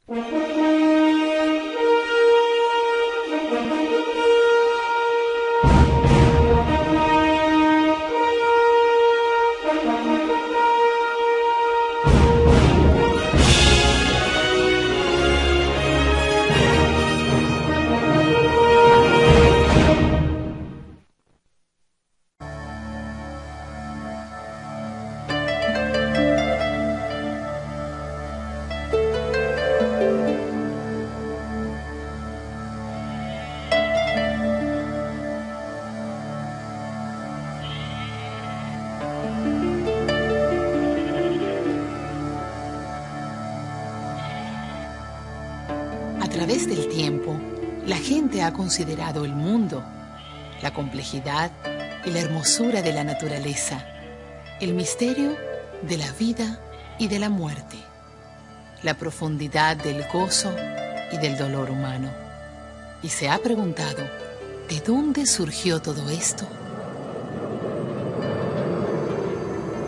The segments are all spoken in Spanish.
A través del tiempo, la gente ha considerado el mundo, la complejidad y la hermosura de la naturaleza, el misterio de la vida y de la muerte, la profundidad del gozo y del dolor humano. Y se ha preguntado, ¿de dónde surgió todo esto?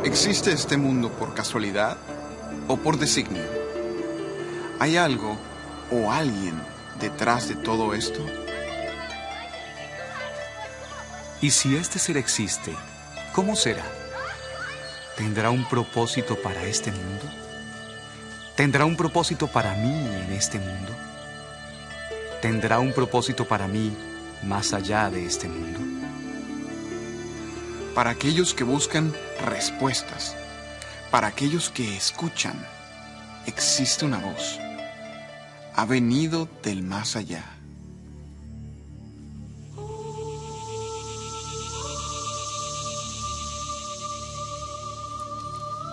¿Existe este mundo por casualidad o por designio? ¿Hay algo o alguien detrás de todo esto? Y si este ser existe, ¿cómo será? ¿Tendrá un propósito para este mundo? ¿Tendrá un propósito para mí en este mundo? ¿Tendrá un propósito para mí más allá de este mundo? Para aquellos que buscan respuestas, para aquellos que escuchan, existe una voz. Ha venido del más allá.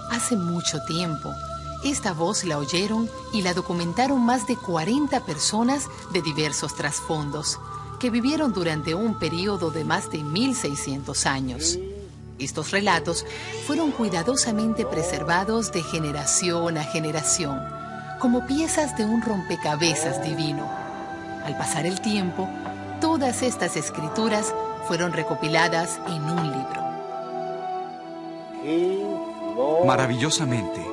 Hace mucho tiempo, esta voz la oyeron y la documentaron más de 40 personas de diversos trasfondos, que vivieron durante un período de más de 1600 años. Estos relatos fueron cuidadosamente preservados de generación a generación, como piezas de un rompecabezas divino. Al pasar el tiempo, todas estas escrituras fueron recopiladas en un libro. Maravillosamente,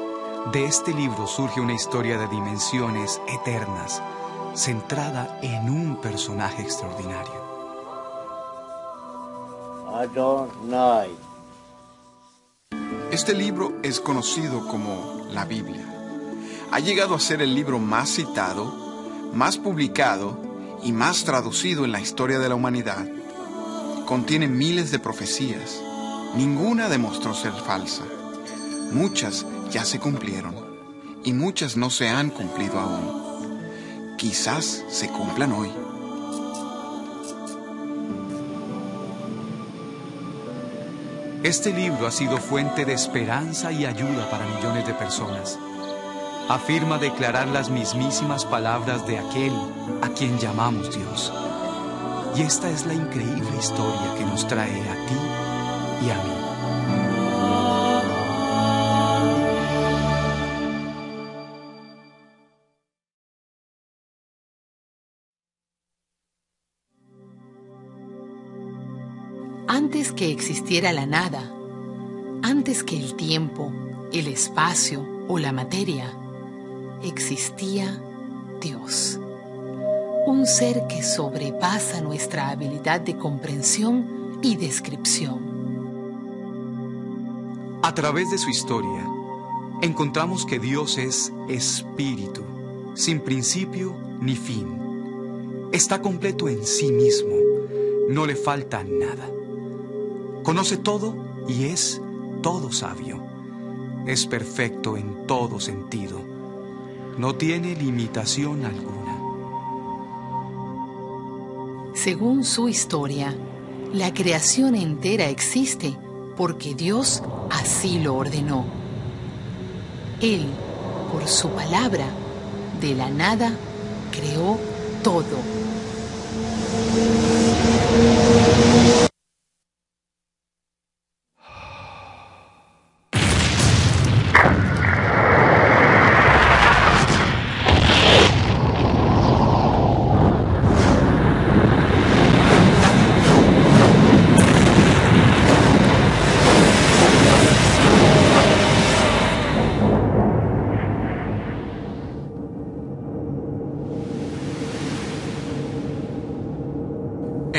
de este libro surge una historia de dimensiones eternas, centrada en un personaje extraordinario. Adonai. Este libro es conocido como la Biblia. Ha llegado a ser el libro más citado, más publicado y más traducido en la historia de la humanidad. Contiene miles de profecías. Ninguna demostró ser falsa. Muchas ya se cumplieron y muchas no se han cumplido aún. Quizás se cumplan hoy. Este libro ha sido fuente de esperanza y ayuda para millones de personas. Afirma declarar las mismísimas palabras de aquel a quien llamamos Dios. Y esta es la increíble historia que nos trae a ti y a mí. Antes que existiera la nada, antes que el tiempo, el espacio o la materia, existía Dios. Un ser que sobrepasa nuestra habilidad de comprensión y descripción. A través de su historia, encontramos que Dios es espíritu, sin principio ni fin. Está completo en sí mismo, no le falta nada. Conoce todo y es todo sabio. Es perfecto en todo sentido. No tiene limitación alguna. Según su historia, la creación entera existe porque Dios así lo ordenó. Él, por su palabra, de la nada, creó todo.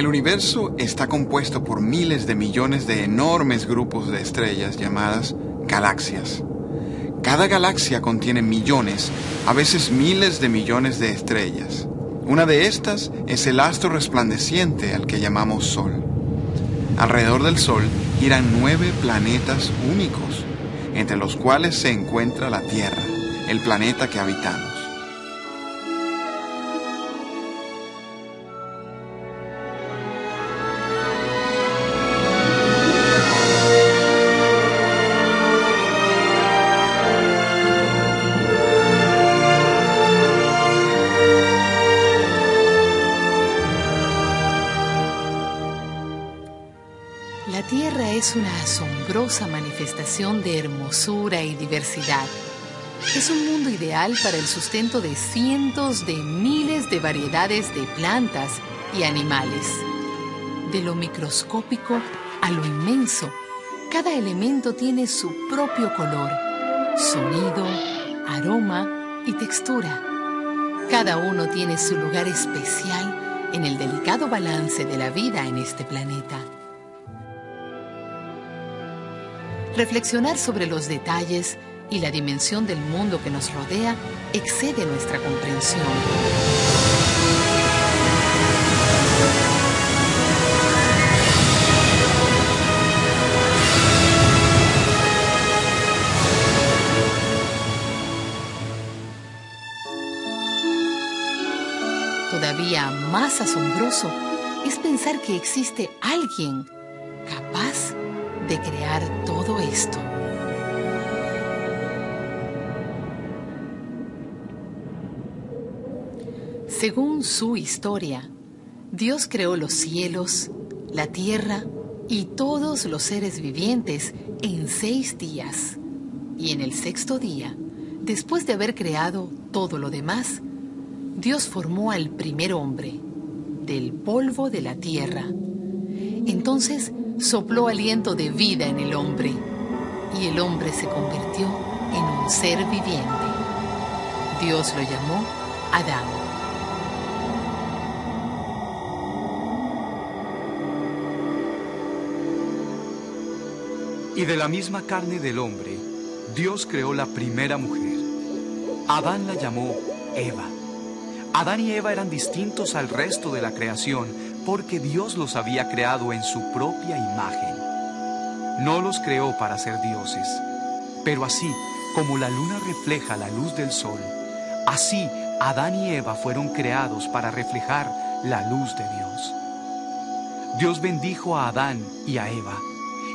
El universo está compuesto por miles de millones de enormes grupos de estrellas llamadas galaxias. Cada galaxia contiene millones, a veces miles de millones de estrellas. Una de estas es el astro resplandeciente al que llamamos Sol. Alrededor del Sol giran 9 planetas únicos, entre los cuales se encuentra la Tierra, el planeta que habitamos. La Tierra es una asombrosa manifestación de hermosura y diversidad. Es un mundo ideal para el sustento de cientos de miles de variedades de plantas y animales. De lo microscópico a lo inmenso, cada elemento tiene su propio color, sonido, aroma y textura. Cada uno tiene su lugar especial en el delicado balance de la vida en este planeta. Reflexionar sobre los detalles y la dimensión del mundo que nos rodea excede nuestra comprensión. Todavía más asombroso es pensar que existe alguien capaz de crear todo esto. Según su historia, Dios creó los cielos, la tierra y todos los seres vivientes en 6 días. Y en el 6º día, después de haber creado todo lo demás, Dios formó al primer hombre del polvo de la tierra. Entonces sopló aliento de vida en el hombre y el hombre se convirtió en un ser viviente. Dios lo llamó Adán. Y de la misma carne del hombre, Dios creó la primera mujer. Adán la llamó Eva. Adán y Eva eran distintos al resto de la creación porque Dios los había creado en su propia imagen. No los creó para ser dioses, pero así como la luna refleja la luz del sol, así Adán y Eva fueron creados para reflejar la luz de Dios. Dios bendijo a Adán y a Eva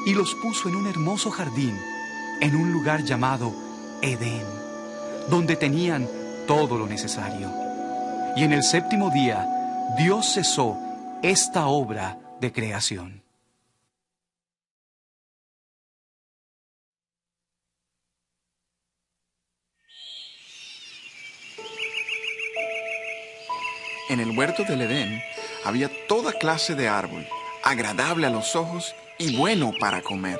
y los puso en un hermoso jardín, en un lugar llamado Edén, donde tenían todo lo necesario. Y en el 7º día, Dios cesó esta obra de creación. En el huerto del Edén había toda clase de árbol, agradable a los ojos y bueno para comer.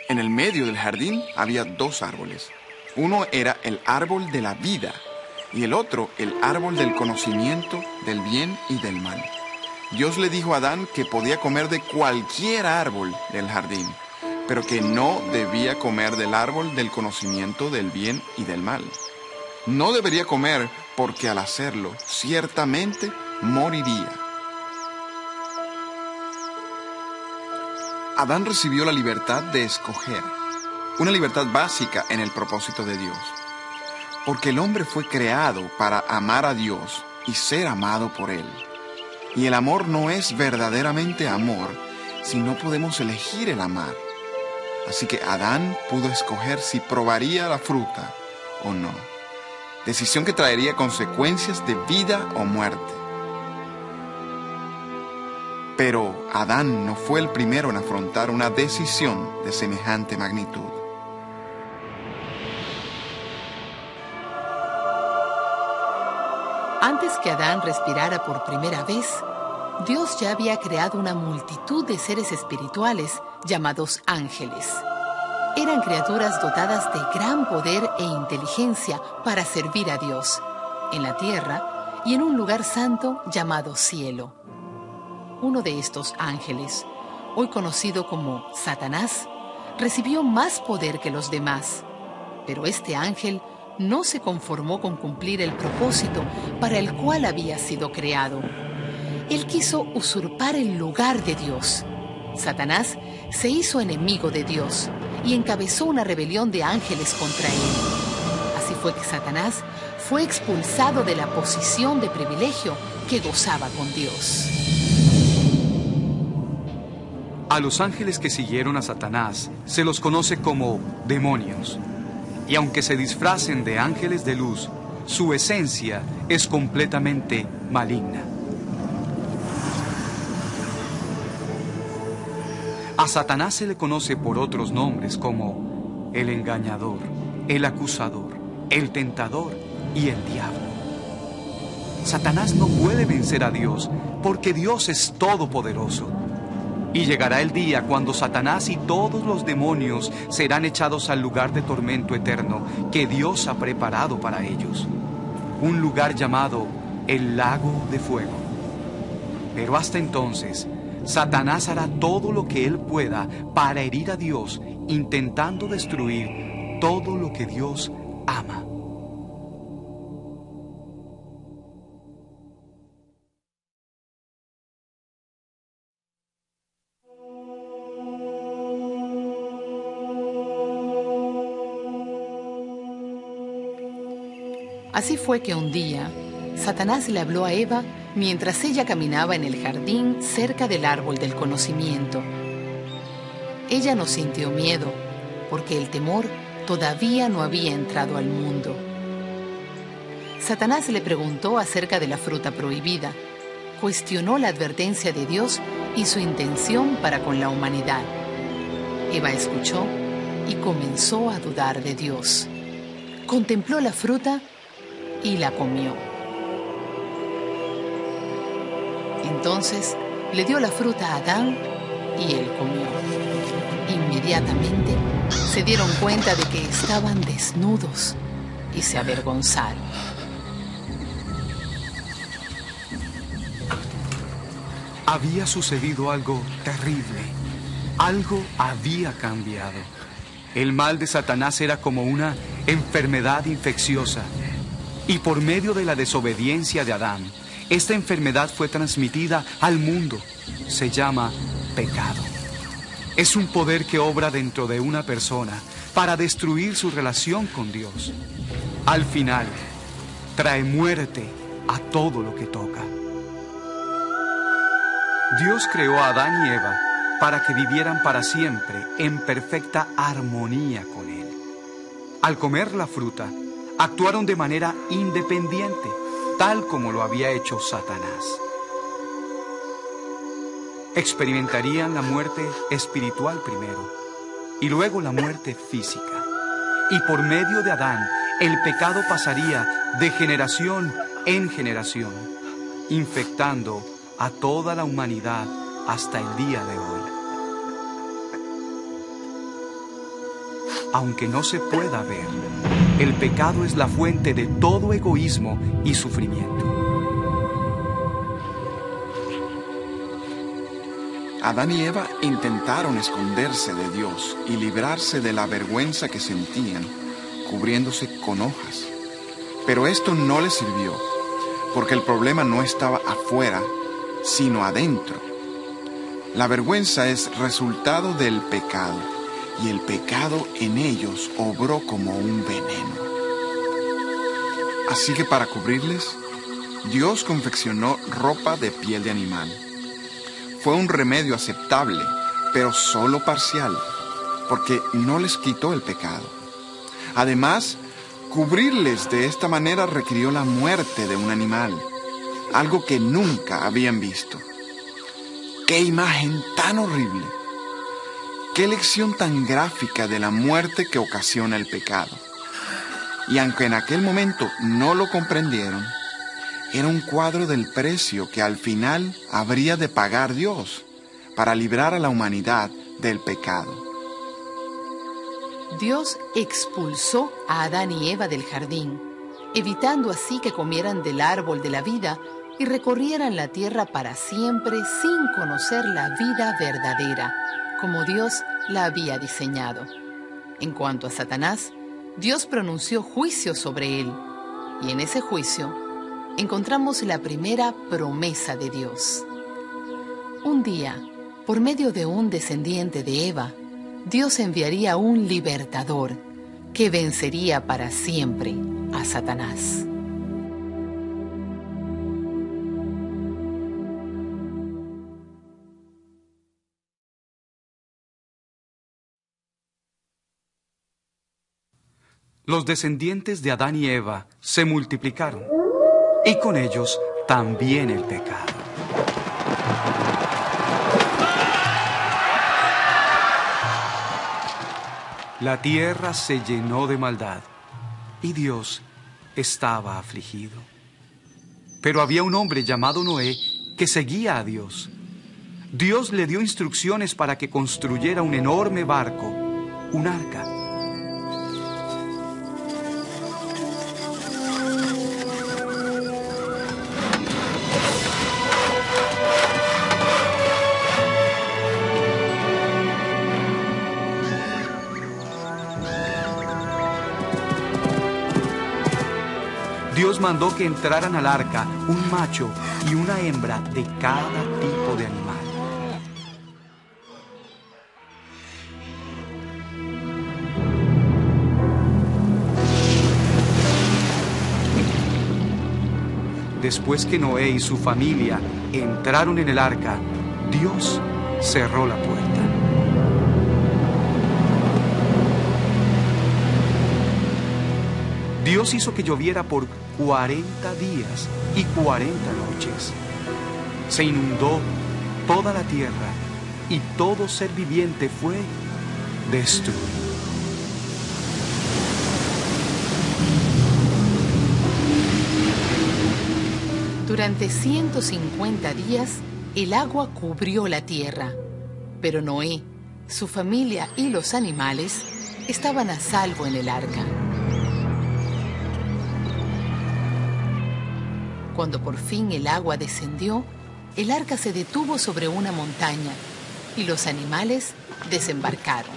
En el medio del jardín había 2 árboles. Uno era el árbol de la vida y el otro el árbol del conocimiento del bien y del mal. Dios le dijo a Adán que podía comer de cualquier árbol del jardín, pero que no debía comer del árbol del conocimiento del bien y del mal. No debería comer porque al hacerlo ciertamente moriría. Adán recibió la libertad de escoger, una libertad básica en el propósito de Dios, porque el hombre fue creado para amar a Dios y ser amado por Él. Y el amor no es verdaderamente amor si no podemos elegir el amar. Así que Adán pudo escoger si probaría la fruta o no, decisión que traería consecuencias de vida o muerte. Pero Adán no fue el primero en afrontar una decisión de semejante magnitud. Antes que Adán respirara por primera vez, Dios ya había creado una multitud de seres espirituales llamados ángeles. Eran criaturas dotadas de gran poder e inteligencia para servir a Dios, en la tierra y en un lugar santo llamado cielo. Uno de estos ángeles, hoy conocido como Satanás, recibió más poder que los demás. Pero este ángel no se conformó con cumplir el propósito para el cual había sido creado. Él quiso usurpar el lugar de Dios. Satanás se hizo enemigo de Dios y encabezó una rebelión de ángeles contra él. Así fue que Satanás fue expulsado de la posición de privilegio que gozaba con Dios. A los ángeles que siguieron a Satanás se los conoce como demonios. Y aunque se disfracen de ángeles de luz, su esencia es completamente maligna. A Satanás se le conoce por otros nombres como el engañador, el acusador, el tentador y el diablo. Satanás no puede vencer a Dios porque Dios es todopoderoso. Y llegará el día cuando Satanás y todos los demonios serán echados al lugar de tormento eterno que Dios ha preparado para ellos. Un lugar llamado el lago de fuego. Pero hasta entonces, Satanás hará todo lo que él pueda para herir a Dios, intentando destruir todo lo que Dios ama. Así fue que un día, Satanás le habló a Eva mientras ella caminaba en el jardín cerca del árbol del conocimiento. Ella no sintió miedo, porque el temor todavía no había entrado al mundo. Satanás le preguntó acerca de la fruta prohibida, cuestionó la advertencia de Dios y su intención para con la humanidad. Eva escuchó y comenzó a dudar de Dios. Contempló la fruta y la comió. Entonces le dio la fruta a Adán y él comió. Inmediatamente se dieron cuenta de que estaban desnudos y se avergonzaron. Había sucedido algo terrible. Algo había cambiado. El mal de Satanás era como una enfermedad infecciosa. Y por medio de la desobediencia de Adán, esta enfermedad fue transmitida al mundo. Se llama pecado. Es un poder que obra dentro de una persona para destruir su relación con Dios. Al final, trae muerte a todo lo que toca. Dios creó a Adán y Eva para que vivieran para siempre en perfecta armonía con Él. Al comer la fruta, actuaron de manera independiente, tal como lo había hecho Satanás. Experimentarían la muerte espiritual primero y luego la muerte física. Y por medio de Adán, el pecado pasaría de generación en generación, infectando a toda la humanidad hasta el día de hoy. Aunque no se pueda ver, el pecado es la fuente de todo egoísmo y sufrimiento. Adán y Eva intentaron esconderse de Dios y librarse de la vergüenza que sentían, cubriéndose con hojas. Pero esto no les sirvió, porque el problema no estaba afuera, sino adentro. La vergüenza es resultado del pecado, y el pecado en ellos obró como un veneno. Así que para cubrirles, Dios confeccionó ropa de piel de animal. Fue un remedio aceptable, pero solo parcial, porque no les quitó el pecado. Además, cubrirles de esta manera requirió la muerte de un animal, algo que nunca habían visto. ¡Qué imagen tan horrible! ¡Qué lección tan gráfica de la muerte que ocasiona el pecado! Y aunque en aquel momento no lo comprendieron, era un cuadro del precio que al final habría de pagar Dios para librar a la humanidad del pecado. Dios expulsó a Adán y Eva del jardín, evitando así que comieran del árbol de la vida y recorrieran la tierra para siempre sin conocer la vida verdadera, como Dios la había diseñado. En cuanto a Satanás, Dios pronunció juicio sobre él, y en ese juicio encontramos la primera promesa de Dios. Un día, por medio de un descendiente de Eva, Dios enviaría un libertador que vencería para siempre a Satanás. Los descendientes de Adán y Eva se multiplicaron, y con ellos también el pecado. La tierra se llenó de maldad, y Dios estaba afligido. Pero había un hombre llamado Noé que seguía a Dios. Dios le dio instrucciones para que construyera un enorme barco, un arca. Dios mandó que entraran al arca un macho y una hembra de cada tipo de animal. Después que Noé y su familia entraron en el arca, Dios cerró la puerta. Dios hizo que lloviera por 40 días y 40 noches. Se inundó toda la tierra y todo ser viviente fue destruido. Durante 150 días, el agua cubrió la tierra, pero Noé, su familia y los animales estaban a salvo en el arca. Cuando por fin el agua descendió, el arca se detuvo sobre una montaña y los animales desembarcaron.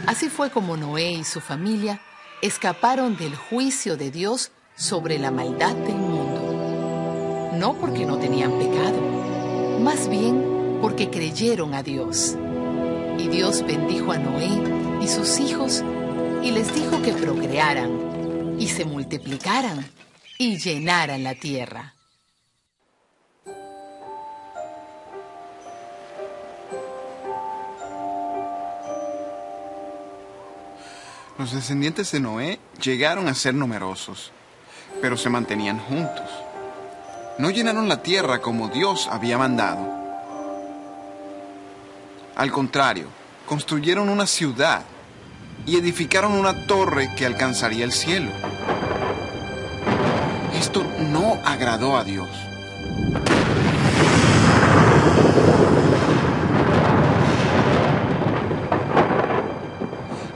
Así fue como Noé y su familia escaparon del juicio de Dios sobre la maldad del mundo. No porque no tenían pecado, más bien porque creyeron a Dios. Y Dios bendijo a Noé y sus hijos y les dijo que procrearan y se multiplicaran y llenaran la tierra. Los descendientes de Noé llegaron a ser numerosos, pero se mantenían juntos. No llenaron la tierra como Dios había mandado. Al contrario, construyeron una ciudad y edificaron una torre que alcanzaría el cielo. Esto no agradó a Dios.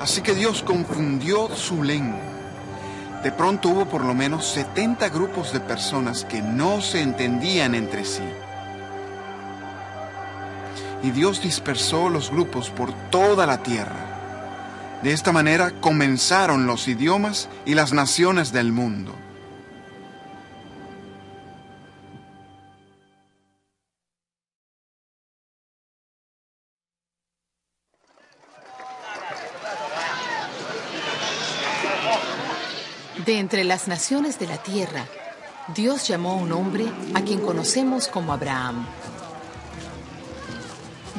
Así que Dios confundió su lengua. De pronto hubo por lo menos 70 grupos de personas que no se entendían entre sí. Y Dios dispersó los grupos por toda la tierra. De esta manera comenzaron los idiomas y las naciones del mundo. De entre las naciones de la tierra, Dios llamó a un hombre a quien conocemos como Abraham.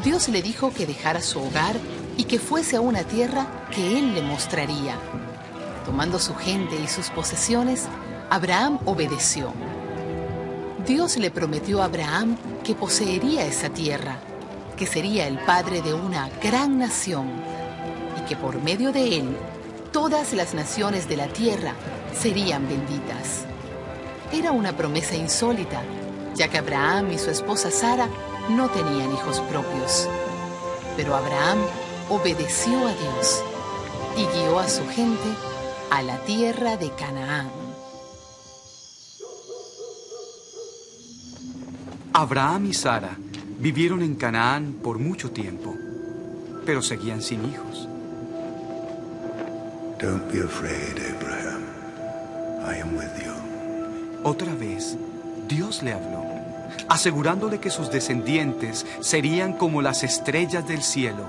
Dios le dijo que dejara su hogar y que fuese a una tierra que él le mostraría. Tomando su gente y sus posesiones, Abraham obedeció. Dios le prometió a Abraham que poseería esa tierra, que sería el padre de una gran nación y que por medio de él todas las naciones de la tierra serían benditas. Era una promesa insólita, ya que Abraham y su esposa Sara no tenían hijos propios. Pero Abraham obedeció a Dios y guió a su gente a la tierra de Canaán. Abraham y Sara vivieron en Canaán por mucho tiempo, pero seguían sin hijos. Don't be afraid, Abraham. I am with you. Otra vez, Dios le habló, asegurándole que sus descendientes serían como las estrellas del cielo,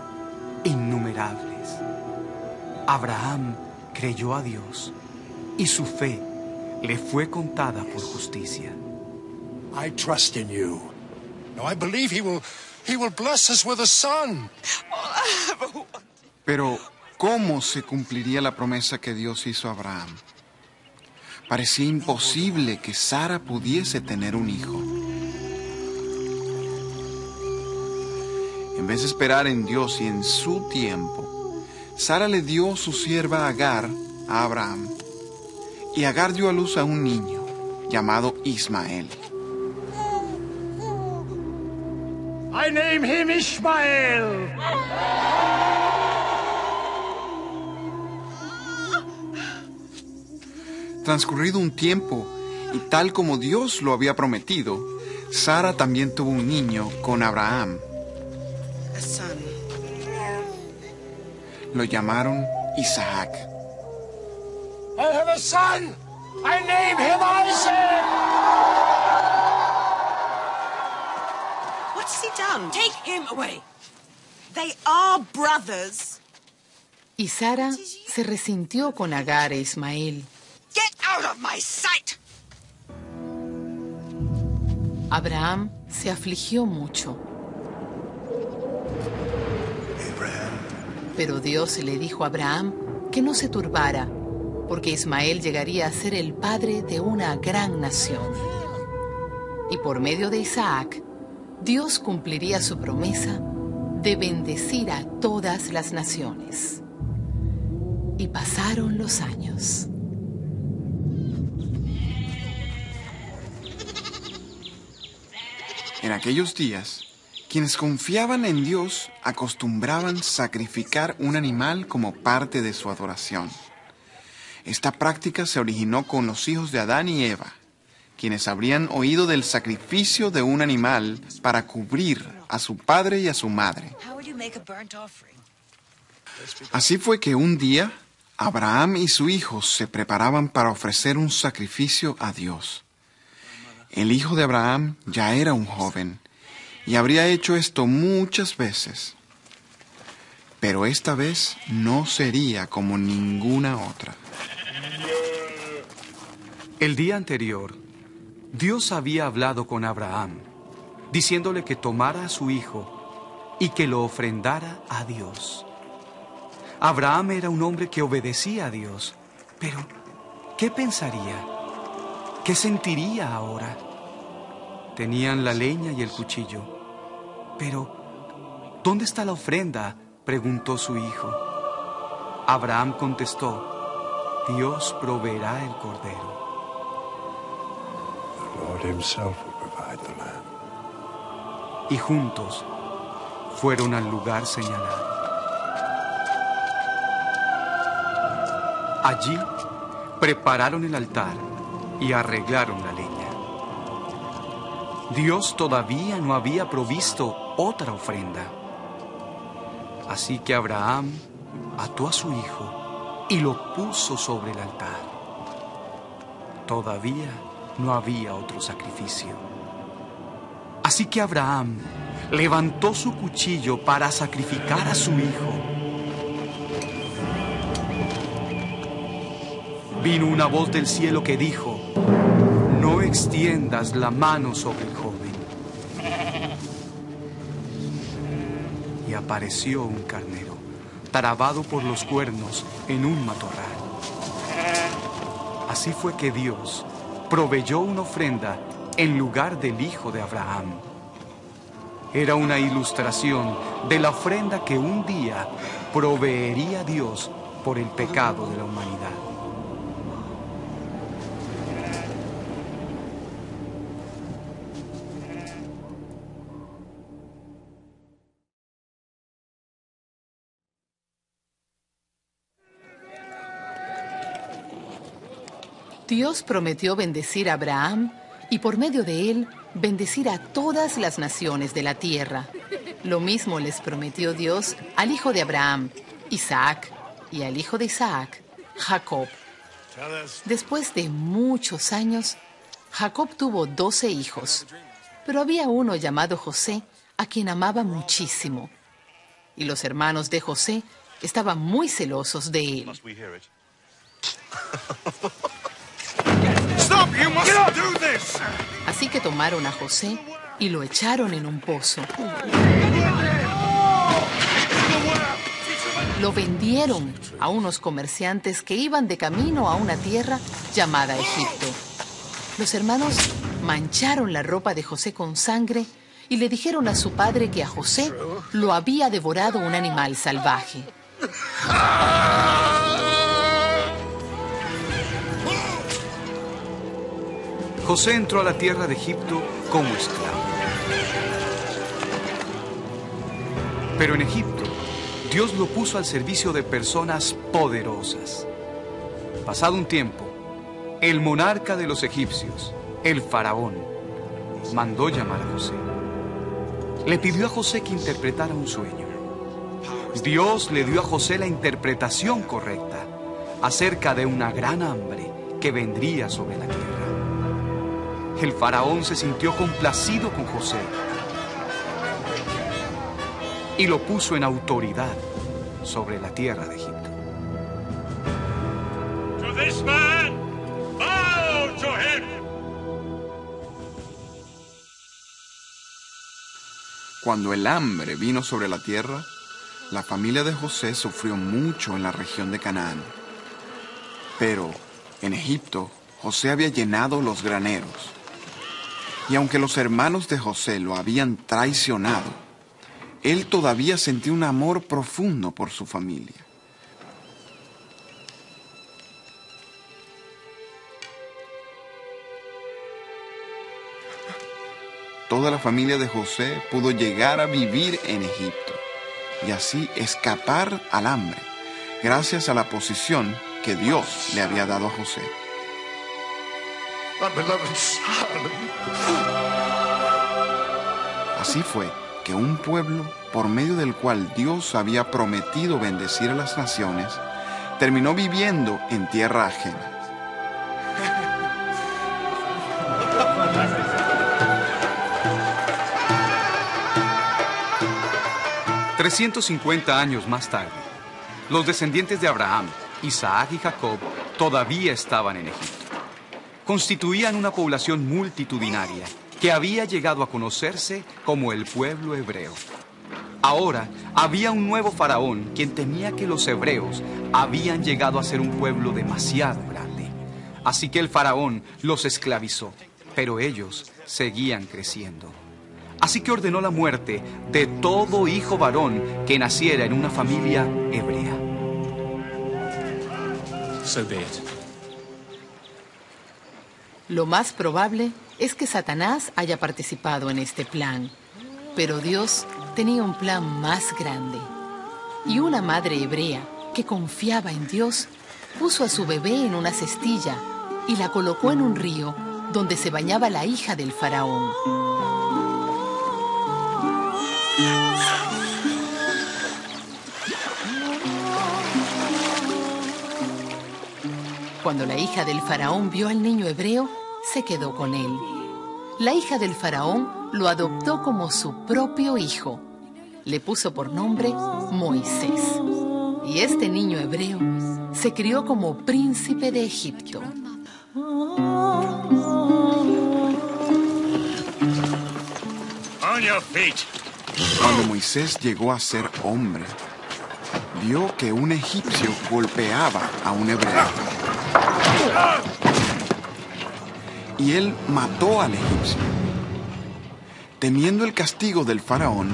innumerables. Abraham creyó a Dios y su fe le fue contada por justicia. I trust in you. No, I believe he will bless us with a son. Pero, ¿cómo se cumpliría la promesa que Dios hizo a Abraham? Parecía imposible que Sara pudiese tener un hijo. En vez de esperar en Dios y en su tiempo, Sara le dio su sierva Agar a Abraham. Y Agar dio a luz a un niño llamado Ismael. I name him Ishmael. Transcurrido un tiempo, y tal como Dios lo había prometido, Sara también tuvo un niño con Abraham. A son. Lo llamaron Isaac. I have a son. I name him Isaac. What's he done? Take him away. They are brothers. Y Sara se resintió con Agar e Ismael. Get out of my sight. Abraham se afligió mucho. Abraham, Pero Dios le dijo a Abraham que no se turbara, porque Ismael llegaría a ser el padre de una gran nación. Y por medio de Isaac, Dios cumpliría su promesa de bendecir a todas las naciones. Y pasaron los años. En aquellos días, quienes confiaban en Dios acostumbraban sacrificar un animal como parte de su adoración. Esta práctica se originó con los hijos de Adán y Eva, quienes habrían oído del sacrificio de un animal para cubrir a su padre y a su madre. How would you make a burnt offering? Así fue que un día, Abraham y su hijo se preparaban para ofrecer un sacrificio a Dios. El hijo de Abraham ya era un joven y habría hecho esto muchas veces. Pero esta vez no sería como ninguna otra. El día anterior, Dios había hablado con Abraham, diciéndole que tomara a su hijo y que lo ofrendara a Dios. Abraham era un hombre que obedecía a Dios, pero ¿qué pensaría? ¿Qué sentiría ahora? Tenían la leña y el cuchillo, pero ¿dónde está la ofrenda?, preguntó su hijo. Abraham contestó: Dios proveerá el cordero. the Lord himself will provide the lamb. Y juntos fueron al lugar señalado. Allí prepararon el altar y arreglaron la leña. Dios todavía no había provisto otra ofrenda. Así que Abraham ató a su hijo y lo puso sobre el altar. Todavía no había otro sacrificio. Así que Abraham levantó su cuchillo para sacrificar a su hijo. Vino una voz del cielo que dijo: no extiendas la mano sobre el joven. Y apareció un carnero, trabado por los cuernos en un matorral. Así fue que Dios proveyó una ofrenda en lugar del hijo de Abraham. Era una ilustración de la ofrenda que un día proveería Dios por el pecado de la humanidad. Dios prometió bendecir a Abraham y por medio de él bendecir a todas las naciones de la tierra. Lo mismo les prometió Dios al hijo de Abraham, Isaac, y al hijo de Isaac, Jacob. Después de muchos años, Jacob tuvo 12 hijos, pero había uno llamado José a quien amaba muchísimo. Y los hermanos de José estaban muy celosos de él. Así que tomaron a José y lo echaron en un pozo. Lo vendieron a unos comerciantes que iban de camino a una tierra llamada Egipto. Los hermanos mancharon la ropa de José con sangre y le dijeron a su padre que a José lo había devorado un animal salvaje. José entró a la tierra de Egipto como esclavo. Pero en Egipto, Dios lo puso al servicio de personas poderosas. Pasado un tiempo, el monarca de los egipcios, el faraón, mandó llamar a José. Le pidió a José que interpretara un sueño. Dios le dio a José la interpretación correcta acerca de una gran hambre que vendría sobre la tierra. El faraón se sintió complacido con José y lo puso en autoridad sobre la tierra de Egipto. To this man, bow to him. Cuando el hambre vino sobre la tierra, la familia de José sufrió mucho en la región de Canaán. Pero en Egipto, José había llenado los graneros. Y aunque los hermanos de José lo habían traicionado, él todavía sentía un amor profundo por su familia. Toda la familia de José pudo llegar a vivir en Egipto y así escapar al hambre, gracias a la posición que Dios le había dado a José. Así fue que un pueblo, por medio del cual Dios había prometido bendecir a las naciones, terminó viviendo en tierra ajena. 350 años más tarde, los descendientes de Abraham, Isaac y Jacob todavía estaban en Egipto. Constituían una población multitudinaria que había llegado a conocerse como el pueblo hebreo. Ahora había un nuevo faraón quien temía que los hebreos habían llegado a ser un pueblo demasiado grande. Así que el faraón los esclavizó, pero ellos seguían creciendo. Así que ordenó la muerte de todo hijo varón que naciera en una familia hebrea. So be it. Lo más probable es que Satanás haya participado en este plan. Pero Dios tenía un plan más grande. Y una madre hebrea que confiaba en Dios puso a su bebé en una cestilla y la colocó en un río donde se bañaba la hija del faraón. Cuando la hija del faraón vio al niño hebreo, se quedó con él. La hija del faraón lo adoptó como su propio hijo. Le puso por nombre Moisés. Y este niño hebreo se crió como príncipe de Egipto. On your feet. Cuando Moisés llegó a ser hombre, vio que un egipcio golpeaba a un hebreo. Y él mató al egipcio. Temiendo el castigo del faraón,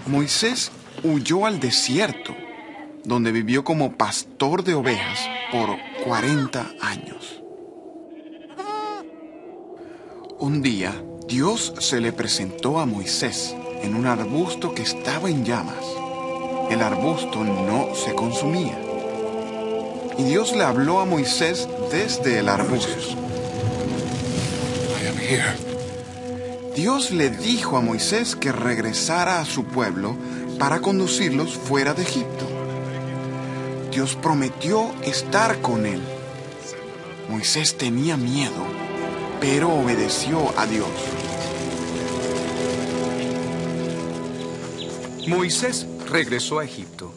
Moisés huyó al desierto, donde vivió como pastor de ovejas por 40 años. Un día, Dios se le presentó a Moisés en un arbusto que estaba en llamas. El arbusto no se consumía. Y Dios le habló a Moisés desde el arbusto. I am here. Dios le dijo a Moisés que regresara a su pueblo para conducirlos fuera de Egipto. Dios prometió estar con él. Moisés tenía miedo, pero obedeció a Dios. Moisés regresó a Egipto,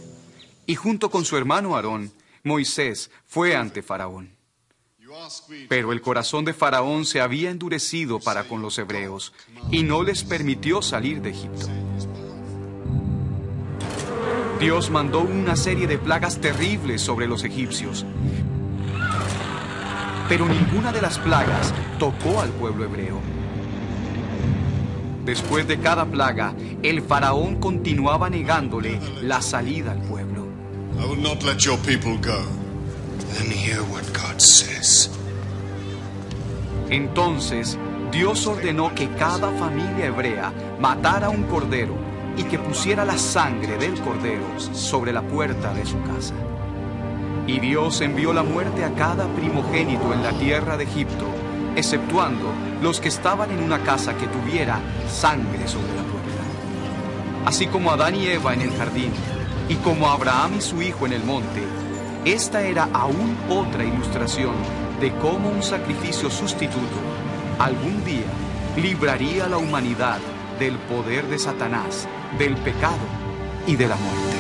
y junto con su hermano Aarón, Moisés fue ante Faraón. Pero el corazón de Faraón se había endurecido para con los hebreos, y no les permitió salir de Egipto. Dios mandó una serie de plagas terribles sobre los egipcios, pero ninguna de las plagas tocó al pueblo hebreo. Después de cada plaga, el faraón continuaba negándole la salida al pueblo. I will not let your people go. Then hear what God says. Entonces, Dios ordenó que cada familia hebrea matara un cordero y que pusiera la sangre del cordero sobre la puerta de su casa. Y Dios envió la muerte a cada primogénito en la tierra de Egipto, exceptuando los que estaban en una casa que tuviera sangre sobre la puerta. Así como Adán y Eva en el jardín, y como Abraham y su hijo en el monte, esta era aún otra ilustración de cómo un sacrificio sustituto algún día libraría a la humanidad del poder de Satanás, del pecado y de la muerte.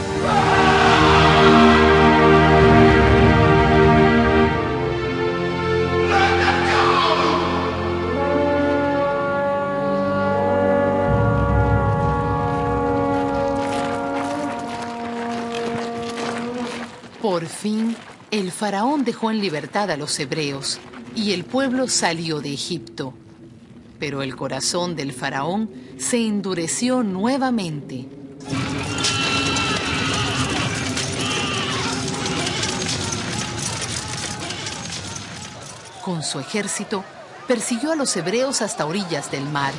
Por fin, el faraón dejó en libertad a los hebreos y el pueblo salió de Egipto. Pero el corazón del faraón se endureció nuevamente. Con su ejército, persiguió a los hebreos hasta orillas del mar.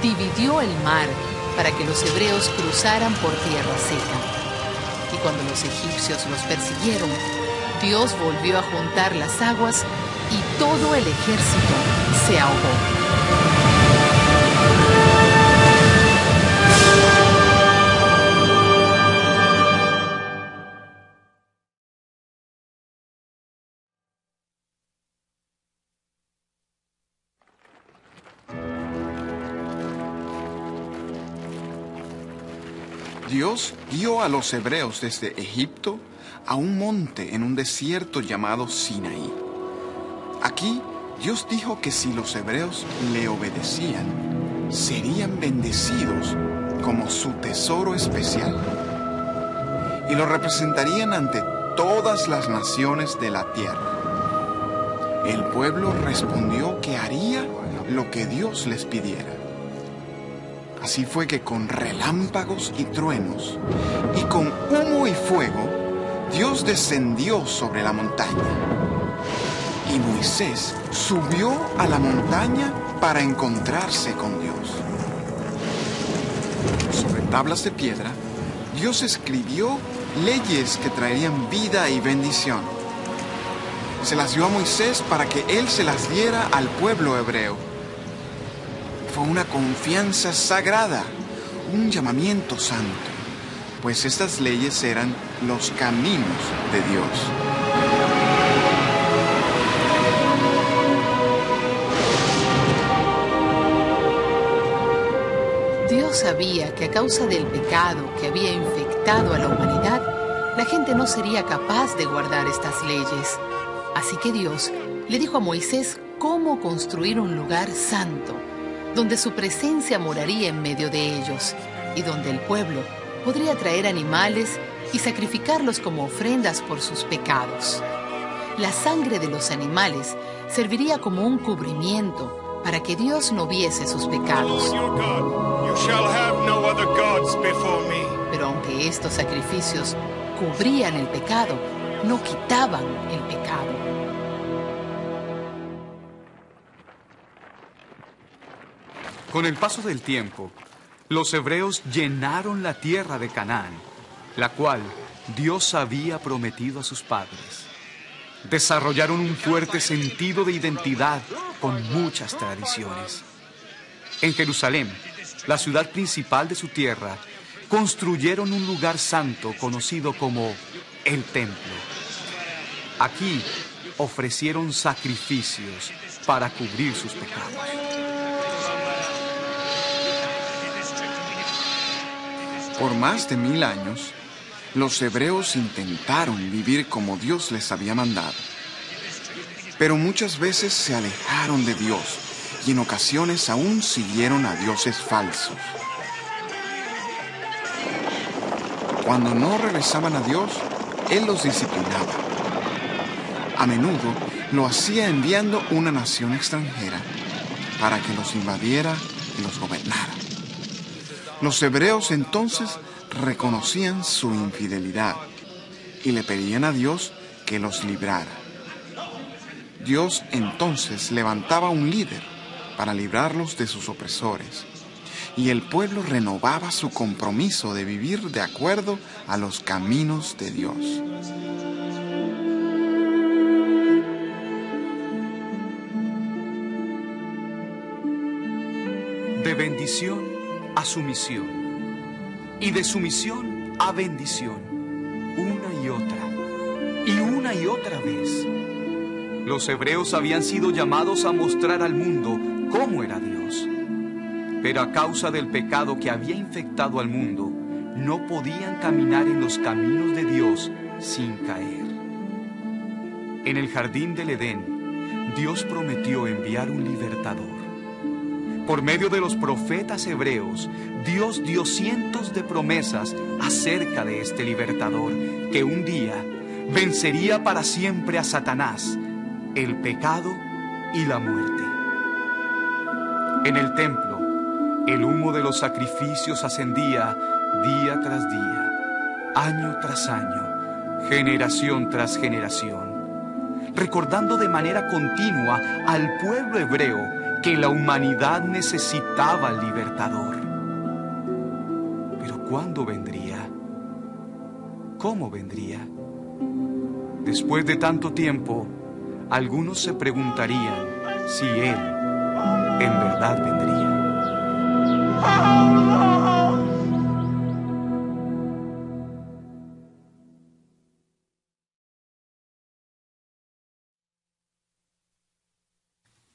Dividió el mar para que los hebreos cruzaran por tierra seca. Y cuando los egipcios los persiguieron, Dios volvió a juntar las aguas y todo el ejército se ahogó. Dios guió a los hebreos desde Egipto a un monte en un desierto llamado Sinaí. Aquí, Dios dijo que si los hebreos le obedecían, serían bendecidos como su tesoro especial y lo representarían ante todas las naciones de la tierra. El pueblo respondió que haría lo que Dios les pidiera. Así fue que con relámpagos y truenos y con humo y fuego, Dios descendió sobre la montaña. Y Moisés subió a la montaña para encontrarse con Dios. Sobre tablas de piedra, Dios escribió leyes que traerían vida y bendición. Se las dio a Moisés para que él se las diera al pueblo hebreo. Fue una confianza sagrada, un llamamiento santo, pues estas leyes eran los caminos de Dios. Dios sabía que a causa del pecado que había infectado a la humanidad, la gente no sería capaz de guardar estas leyes. Así que Dios le dijo a Moisés cómo construir un lugar santo, donde su presencia moraría en medio de ellos y donde el pueblo podría traer animales y sacrificarlos como ofrendas por sus pecados. La sangre de los animales serviría como un cubrimiento para que Dios no viese sus pecados. Pero aunque estos sacrificios cubrían el pecado, no quitaban el pecado. Con el paso del tiempo, los hebreos llenaron la tierra de Canaán, la cual Dios había prometido a sus padres. Desarrollaron un fuerte sentido de identidad con muchas tradiciones. En Jerusalén, la ciudad principal de su tierra, construyeron un lugar santo conocido como el Templo. Aquí ofrecieron sacrificios para cubrir sus pecados. Por más de 1000 años, los hebreos intentaron vivir como Dios les había mandado. Pero muchas veces se alejaron de Dios y en ocasiones aún siguieron a dioses falsos. Cuando no regresaban a Dios, Él los disciplinaba. A menudo lo hacía enviando una nación extranjera para que los invadiera y los gobernara. Los hebreos entonces reconocían su infidelidad y le pedían a Dios que los librara. Dios entonces levantaba un líder para librarlos de sus opresores, y el pueblo renovaba su compromiso de vivir de acuerdo a los caminos de Dios. De bendición a sumisión, y de sumisión a bendición, una y otra vez. Los hebreos habían sido llamados a mostrar al mundo cómo era Dios, pero a causa del pecado que había infectado al mundo, no podían caminar en los caminos de Dios sin caer. En el jardín del Edén, Dios prometió enviar un libertador. Por medio de los profetas hebreos, Dios dio cientos de promesas acerca de este libertador que un día vencería para siempre a Satanás, el pecado y la muerte. En el templo, el humo de los sacrificios ascendía día tras día, año tras año, generación tras generación, recordando de manera continua al pueblo hebreo que la humanidad necesitaba al libertador. Pero ¿cuándo vendría? ¿Cómo vendría? Después de tanto tiempo, algunos se preguntarían si Él en verdad vendría.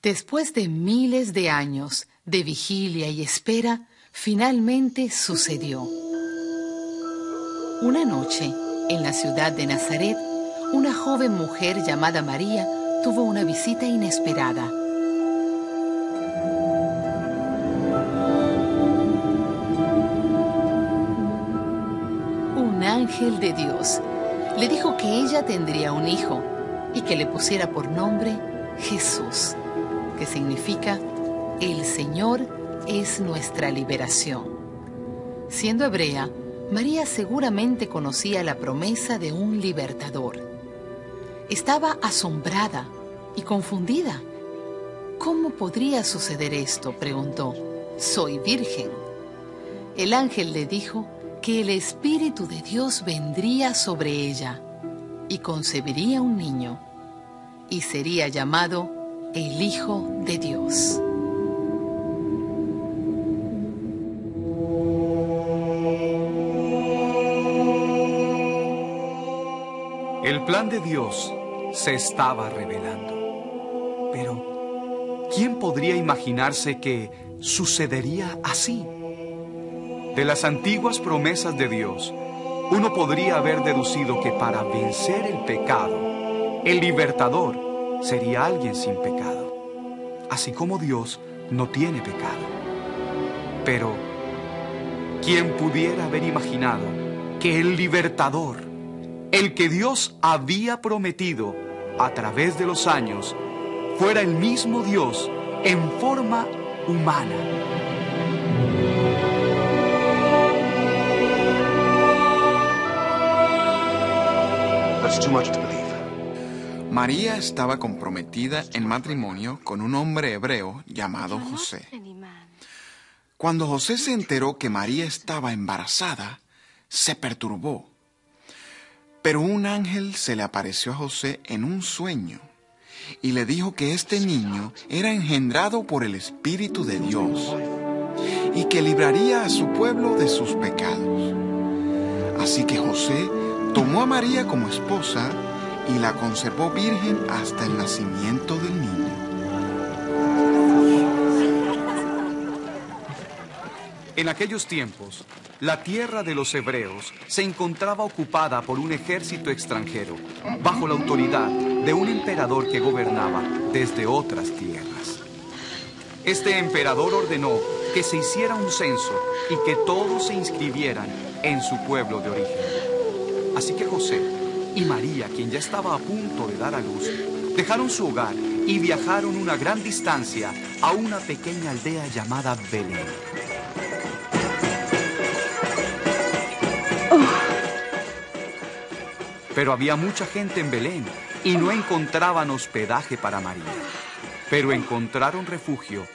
Después de miles de años de vigilia y espera, finalmente sucedió. Una noche, en la ciudad de Nazaret, una joven mujer llamada María tuvo una visita inesperada. Un ángel de Dios le dijo que ella tendría un hijo y que le pusiera por nombre Jesús, que significa el Señor es nuestra liberación. Siendo hebrea, María seguramente conocía la promesa de un libertador. Estaba asombrada y confundida. ¿Cómo podría suceder esto?, preguntó. Soy virgen. El ángel le dijo que el Espíritu de Dios vendría sobre ella y concebiría un niño y sería llamado el Hijo de Dios. El plan de Dios se estaba revelando. Pero, ¿quién podría imaginarse que sucedería así? De las antiguas promesas de Dios, uno podría haber deducido que para vencer el pecado, el libertador sería alguien sin pecado, así como Dios no tiene pecado. Pero, ¿quién pudiera haber imaginado que el libertador, el que Dios había prometido a través de los años, fuera el mismo Dios en forma humana. That's too much to believe. María estaba comprometida en matrimonio con un hombre hebreo llamado José. Cuando José se enteró que María estaba embarazada, se perturbó. Pero un ángel se le apareció a José en un sueño y le dijo que este niño era engendrado por el Espíritu de Dios y que libraría a su pueblo de sus pecados. Así que José tomó a María como esposa y la conservó virgen hasta el nacimiento del niño. En aquellos tiempos, la tierra de los hebreos se encontraba ocupada por un ejército extranjero, bajo la autoridad de un emperador que gobernaba desde otras tierras. Este emperador ordenó que se hiciera un censo y que todos se inscribieran en su pueblo de origen. Así que José y María, quien ya estaba a punto de dar a luz, dejaron su hogar y viajaron una gran distancia a una pequeña aldea llamada Belén. Pero había mucha gente en Belén y no encontraban hospedaje para María, pero encontraron refugio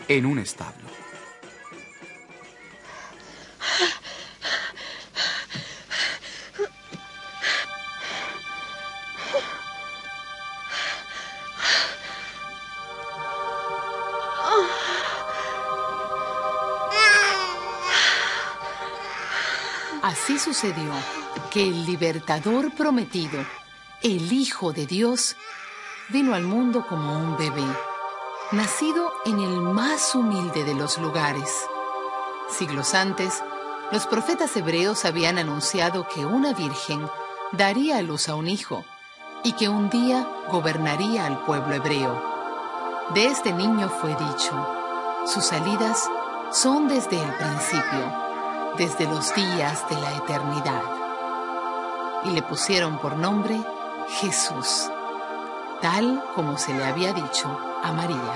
en un establo. Así sucedió que el libertador prometido, el Hijo de Dios, vino al mundo como un bebé, nacido en el más humilde de los lugares. Siglos antes, los profetas hebreos habían anunciado que una virgen daría a luz a un hijo y que un día gobernaría al pueblo hebreo. De este niño fue dicho: sus salidas son desde el principio, desde los días de la eternidad. Y le pusieron por nombre Jesús, tal como se le había dicho a María.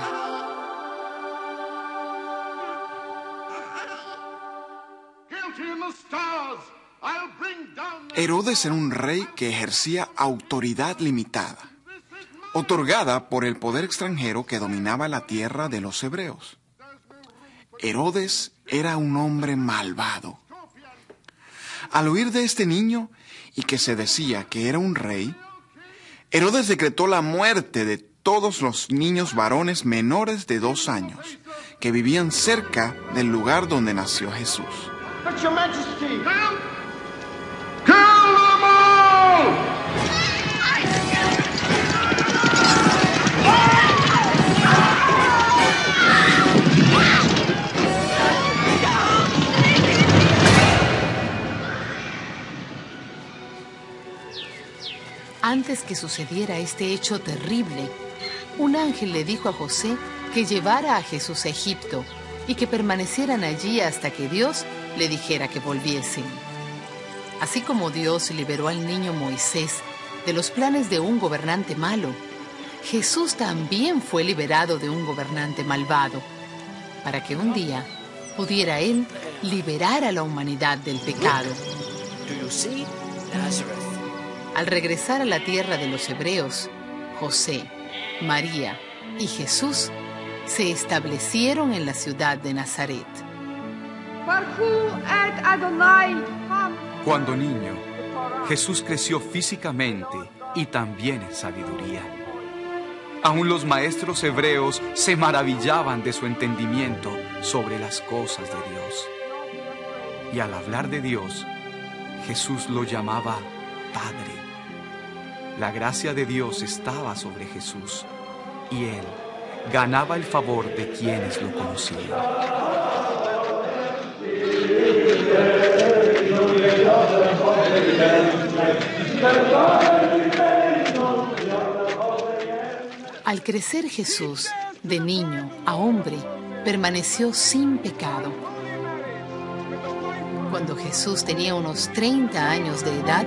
Herodes era un rey que ejercía autoridad limitada, otorgada por el poder extranjero que dominaba la tierra de los hebreos. Herodes era un hombre malvado. Al oír de este niño y que se decía que era un rey, Herodes decretó la muerte de todos los niños varones menores de 2 años que vivían cerca del lugar donde nació Jesús. Antes que sucediera este hecho terrible, un ángel le dijo a José que llevara a Jesús a Egipto y que permanecieran allí hasta que Dios le dijera que volviesen. Así como Dios liberó al niño Moisés de los planes de un gobernante malo, Jesús también fue liberado de un gobernante malvado, para que un día pudiera Él liberar a la humanidad del pecado. Al regresar a la tierra de los hebreos, José, María y Jesús se establecieron en la ciudad de Nazaret. Cuando niño, Jesús creció físicamente y también en sabiduría. Aún los maestros hebreos se maravillaban de su entendimiento sobre las cosas de Dios. Y al hablar de Dios, Jesús lo llamaba Padre. La gracia de Dios estaba sobre Jesús y Él ganaba el favor de quienes lo conocían. Al crecer Jesús, de niño a hombre, permaneció sin pecado. Cuando Jesús tenía unos 30 años de edad,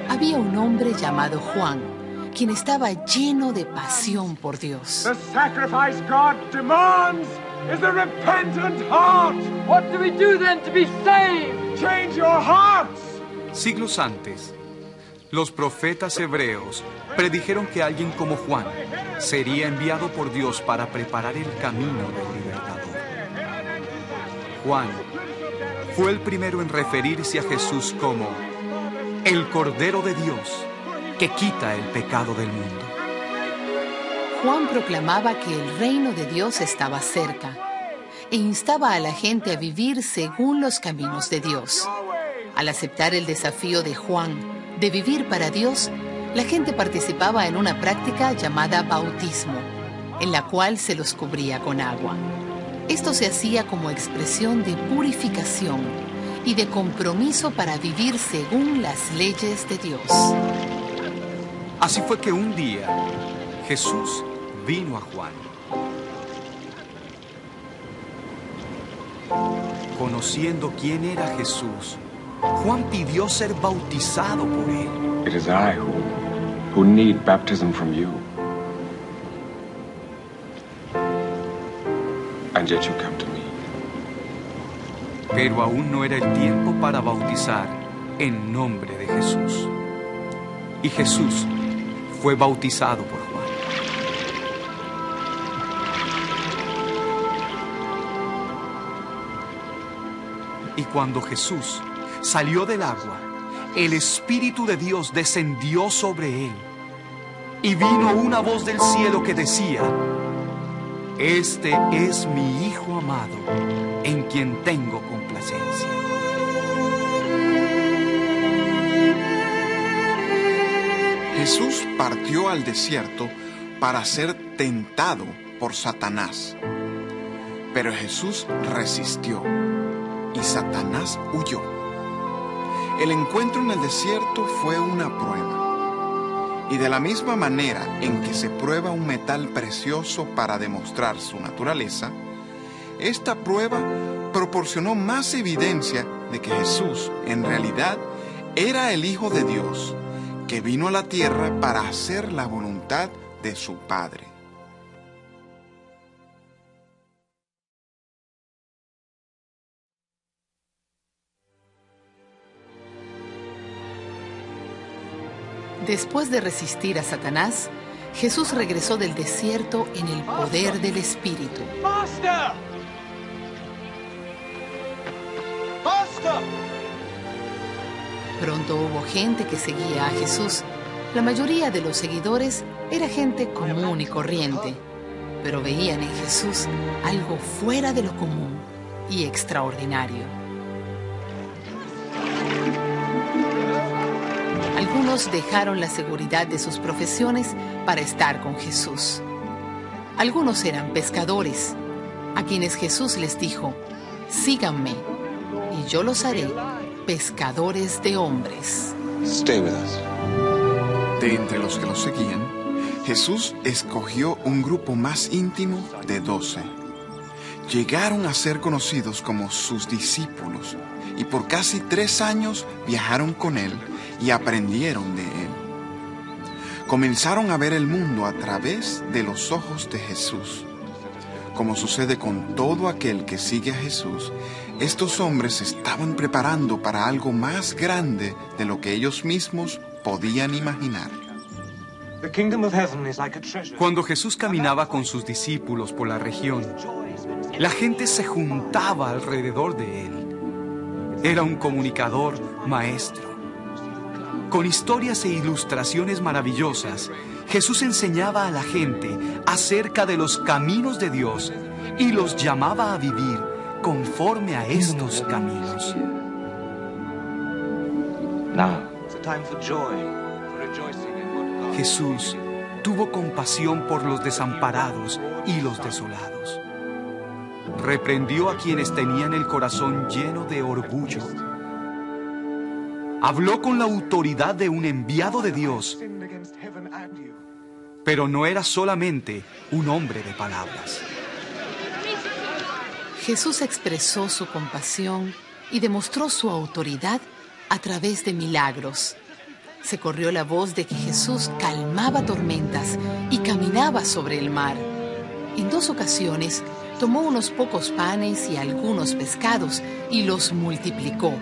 había un hombre llamado Juan, quien estaba lleno de pasión por Dios. The sacrifice God demands is a repentant heart. What do we do then to be saved? Change your hearts. Siglos antes, los profetas hebreos predijeron que alguien como Juan sería enviado por Dios para preparar el camino del libertador. Juan fue el primero en referirse a Jesús como el Cordero de Dios que quita el pecado del mundo. Juan proclamaba que el reino de Dios estaba cerca e instaba a la gente a vivir según los caminos de Dios. Al aceptar el desafío de Juan de vivir para Dios, la gente participaba en una práctica llamada bautismo, en la cual se los cubría con agua. Esto se hacía como expresión de purificación y de compromiso para vivir según las leyes de Dios. Así fue que un día Jesús vino a Juan. Conociendo quién era Jesús, Juan pidió ser bautizado por él. It is I who need baptism from you. And yet you come to me. Pero aún no era el tiempo para bautizar en nombre de Jesús. Y Jesús fue bautizado por Juan. Y cuando Jesús salió del agua, el Espíritu de Dios descendió sobre él. Y vino una voz del cielo que decía: Este es mi Hijo amado, en quien tengo complacencia. Jesús partió al desierto para ser tentado por Satanás. Pero Jesús resistió y Satanás huyó. El encuentro en el desierto fue una prueba. Y de la misma manera en que se prueba un metal precioso para demostrar su naturaleza, esta prueba proporcionó más evidencia de que Jesús, en realidad, era el Hijo de Dios, que vino a la tierra para hacer la voluntad de su Padre. Después de resistir a Satanás, Jesús regresó del desierto en el poder del Espíritu. Master! Master! Pronto hubo gente que seguía a Jesús. La mayoría de los seguidores era gente común y corriente, pero veían en Jesús algo fuera de lo común y extraordinario. Algunos dejaron la seguridad de sus profesiones para estar con Jesús. Algunos eran pescadores, a quienes Jesús les dijo: síganme, y yo los haré pescadores de hombres. Stay with us. De entre los que lo seguían, Jesús escogió un grupo más íntimo de 12. Llegaron a ser conocidos como sus discípulos y por casi 3 años viajaron con él y aprendieron de él. Comenzaron a ver el mundo a través de los ojos de Jesús. Como sucede con todo aquel que sigue a Jesús, estos hombres se estaban preparando para algo más grande de lo que ellos mismos podían imaginar. Cuando Jesús caminaba con sus discípulos por la región, la gente se juntaba alrededor de él. Era un comunicador maestro. Con historias e ilustraciones maravillosas, Jesús enseñaba a la gente acerca de los caminos de Dios y los llamaba a vivir conforme a estos caminos. Jesús tuvo compasión por los desamparados y los desolados. Reprendió a quienes tenían el corazón lleno de orgullo. Habló con la autoridad de un enviado de Dios, pero no era solamente un hombre de palabras. Jesús expresó su compasión y demostró su autoridad a través de milagros. Se corrió la voz de que Jesús calmaba tormentas y caminaba sobre el mar. En 2 ocasiones tomó unos pocos panes y algunos pescados y los multiplicó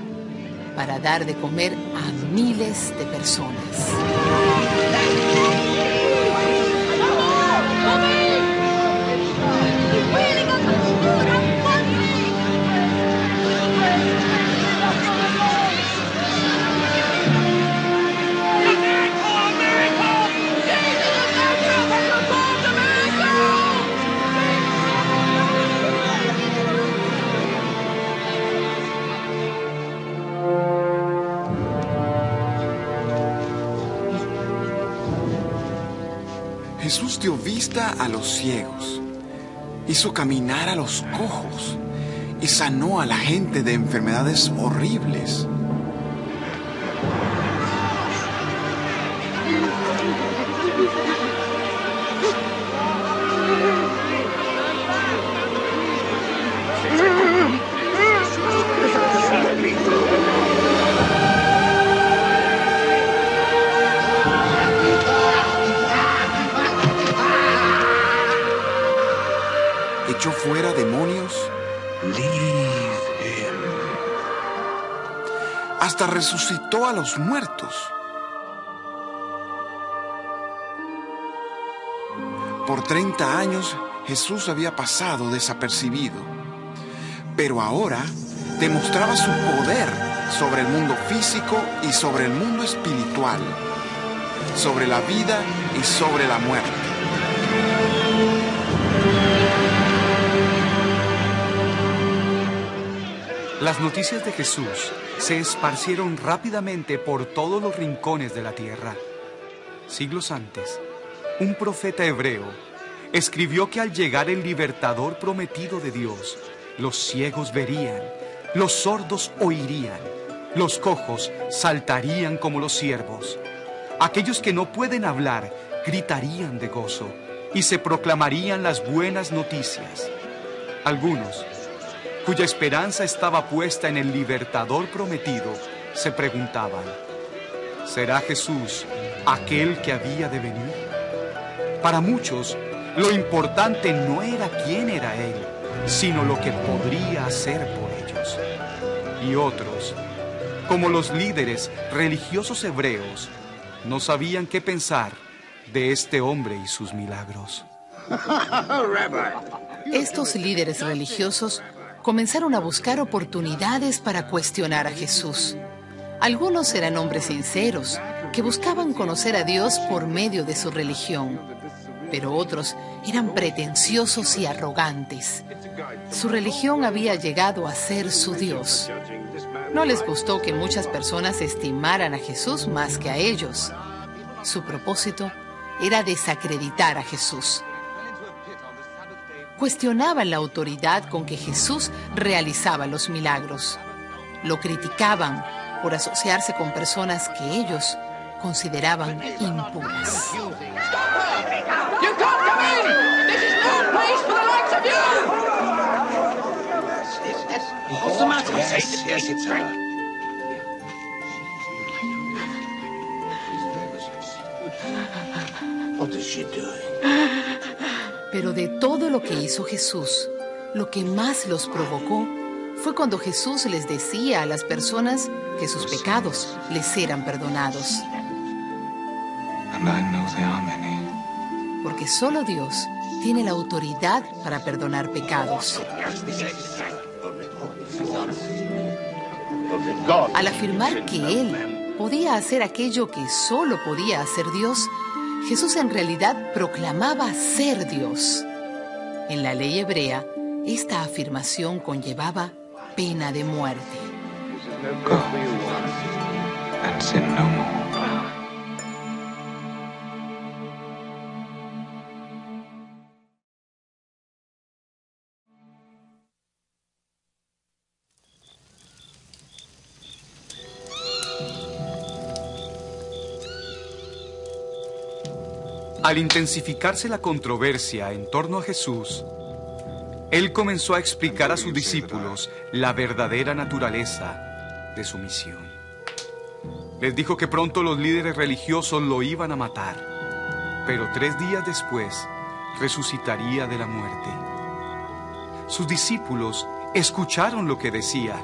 para dar de comer a miles de personas. Jesús dio vista a los ciegos, hizo caminar a los cojos y sanó a la gente de enfermedades horribles. Echó fuera demonios. Leave him. Hasta resucitó a los muertos. Por 30 años Jesús había pasado desapercibido, pero ahora demostraba su poder sobre el mundo físico y sobre el mundo espiritual, sobre la vida y sobre la muerte. Las noticias de Jesús se esparcieron rápidamente por todos los rincones de la tierra. Siglos antes, un profeta hebreo escribió que al llegar el libertador prometido de Dios, los ciegos verían, los sordos oirían, los cojos saltarían como los ciervos. Aquellos que no pueden hablar gritarían de gozo y se proclamarían las buenas noticias. Algunos, cuya esperanza estaba puesta en el libertador prometido, se preguntaban: ¿será Jesús aquel que había de venir? Para muchos, lo importante no era quién era Él, sino lo que podría hacer por ellos. Y otros, como los líderes religiosos hebreos, no sabían qué pensar de este hombre y sus milagros. Estos líderes religiosos comenzaron a buscar oportunidades para cuestionar a Jesús. Algunos eran hombres sinceros, que buscaban conocer a Dios por medio de su religión, pero otros eran pretenciosos y arrogantes. Su religión había llegado a ser su Dios. No les gustó que muchas personas estimaran a Jesús más que a ellos. Su propósito era desacreditar a Jesús. Cuestionaban la autoridad con que Jesús realizaba los milagros. Lo criticaban por asociarse con personas que ellos consideraban impuras. Pero de todo lo que hizo Jesús, lo que más los provocó fue cuando Jesús les decía a las personas que sus pecados les eran perdonados. Porque solo Dios tiene la autoridad para perdonar pecados. Al afirmar que Él podía hacer aquello que solo podía hacer Dios, Jesús en realidad proclamaba ser Dios. En la ley hebrea, esta afirmación conllevaba pena de muerte. Go and sin no more. Al intensificarse la controversia en torno a Jesús, Él comenzó a explicar a sus discípulos la verdadera naturaleza de su misión. Les dijo que pronto los líderes religiosos lo iban a matar, pero 3 días después resucitaría de la muerte. Sus discípulos escucharon lo que decía,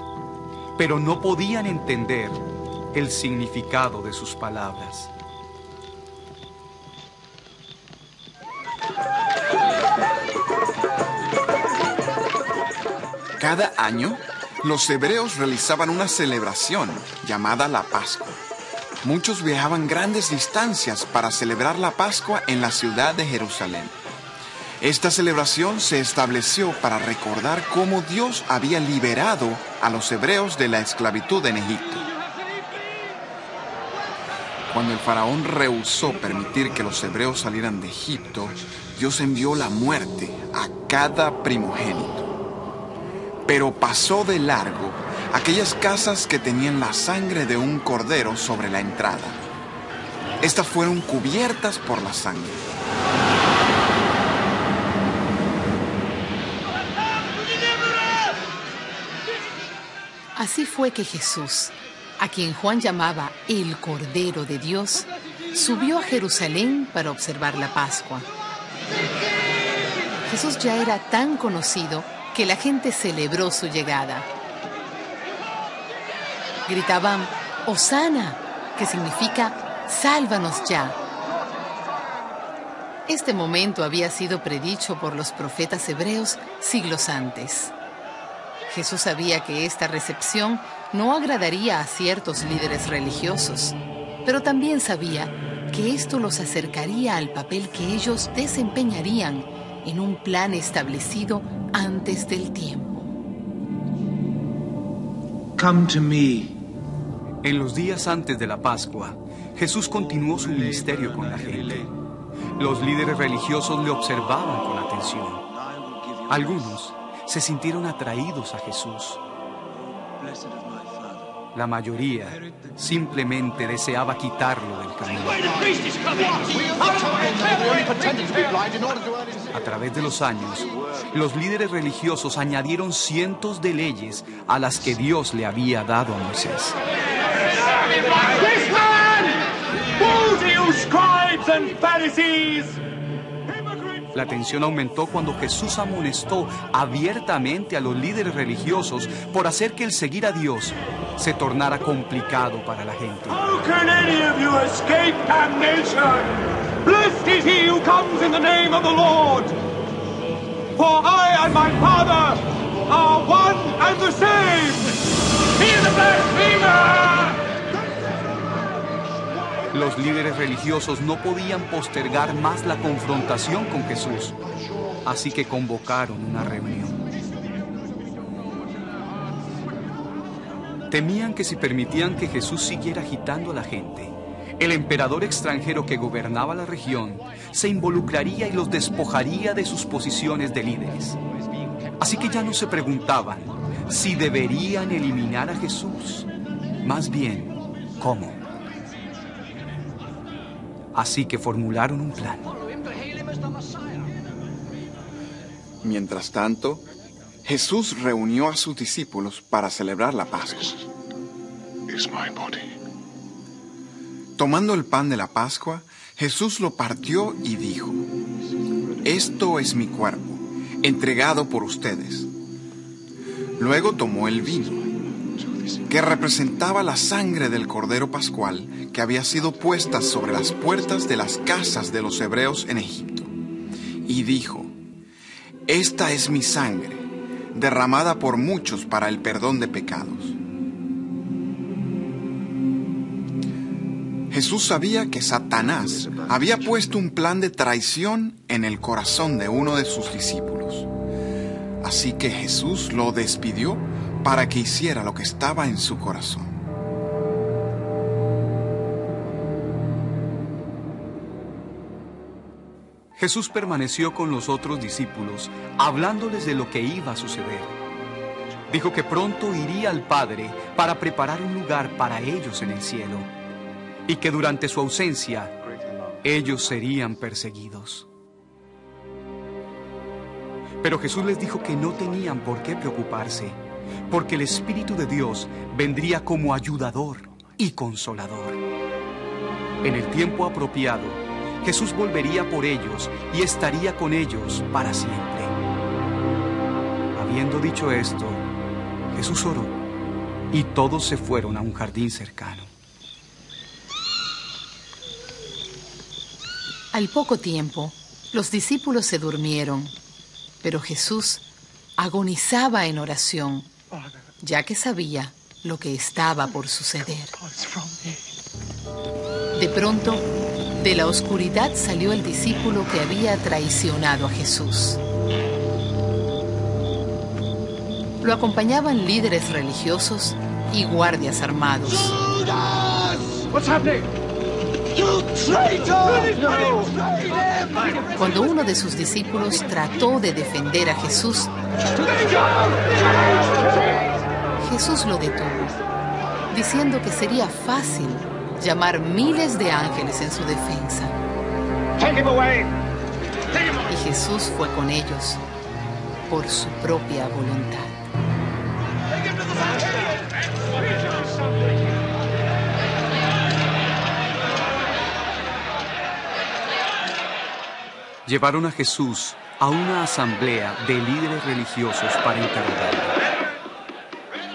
pero no podían entender el significado de sus palabras. Cada año, los hebreos realizaban una celebración llamada la Pascua. Muchos viajaban grandes distancias para celebrar la Pascua en la ciudad de Jerusalén. Esta celebración se estableció para recordar cómo Dios había liberado a los hebreos de la esclavitud en Egipto. Cuando el faraón rehusó permitir que los hebreos salieran de Egipto, Dios envió la muerte a cada primogénito. Pero pasó de largo aquellas casas que tenían la sangre de un cordero sobre la entrada. Estas fueron cubiertas por la sangre. Así fue que Jesús, a quien Juan llamaba el Cordero de Dios, subió a Jerusalén para observar la Pascua. Jesús ya era tan conocido que la gente celebró su llegada. Gritaban, «Hosana», que significa «Sálvanos ya». Este momento había sido predicho por los profetas hebreos siglos antes. Jesús sabía que esta recepción no agradaría a ciertos líderes religiosos, pero también sabía que esto los acercaría al papel que ellos desempeñarían en un plan establecido antes del tiempo. Come to me. En los días antes de la Pascua, Jesús continuó su ministerio con la gente. Los líderes religiosos le observaban con atención. Algunos se sintieron atraídos a Jesús. La mayoría simplemente deseaba quitarlo del camino. A través de los años, los líderes religiosos añadieron cientos de leyes a las que Dios le había dado a Moisés. La tensión aumentó cuando Jesús amonestó abiertamente a los líderes religiosos por hacer que el seguir a Dios se tornara complicado para la gente. How can any of you escape damnation? Blessed is he who comes in the name of the Lord. For I and my Father are one and the same. He is a blasphemer! Los líderes religiosos no podían postergar más la confrontación con Jesús, así que convocaron una reunión. Temían que si permitían que Jesús siguiera agitando a la gente, el emperador extranjero que gobernaba la región se involucraría y los despojaría de sus posiciones de líderes. Así que ya no se preguntaban si deberían eliminar a Jesús, más bien, ¿cómo? Así que formularon un plan. Mientras tanto, Jesús reunió a sus discípulos para celebrar la Pascua. Is my body. Tomando el pan de la Pascua, Jesús lo partió y dijo: «Esto es mi cuerpo, entregado por ustedes». Luego tomó el vino, que representaba la sangre del Cordero Pascual que había sido puesta sobre las puertas de las casas de los hebreos en Egipto, y dijo: «Esta es mi sangre, derramada por muchos para el perdón de pecados». Jesús sabía que Satanás había puesto un plan de traición en el corazón de uno de sus discípulos. Así que Jesús lo despidió para que hiciera lo que estaba en su corazón. Jesús permaneció con los otros discípulos, hablándoles de lo que iba a suceder. Dijo que pronto iría al Padre para preparar un lugar para ellos en el cielo, y que durante su ausencia, ellos serían perseguidos. Pero Jesús les dijo que no tenían por qué preocuparse, porque el Espíritu de Dios vendría como ayudador y consolador. En el tiempo apropiado, Jesús volvería por ellos y estaría con ellos para siempre. Habiendo dicho esto, Jesús oró y todos se fueron a un jardín cercano. Al poco tiempo, los discípulos se durmieron, pero Jesús agonizaba en oración, ya que sabía lo que estaba por suceder. De pronto, de la oscuridad salió el discípulo que había traicionado a Jesús. Lo acompañaban líderes religiosos y guardias armados. What's happening? You traitor! Cuando uno de sus discípulos trató de defender a Jesús, Jesús lo detuvo, diciendo que sería fácil llamar miles de ángeles en su defensa. Y Jesús fue con ellos por su propia voluntad. Llevaron a Jesús a una asamblea de líderes religiosos para interrogarlo.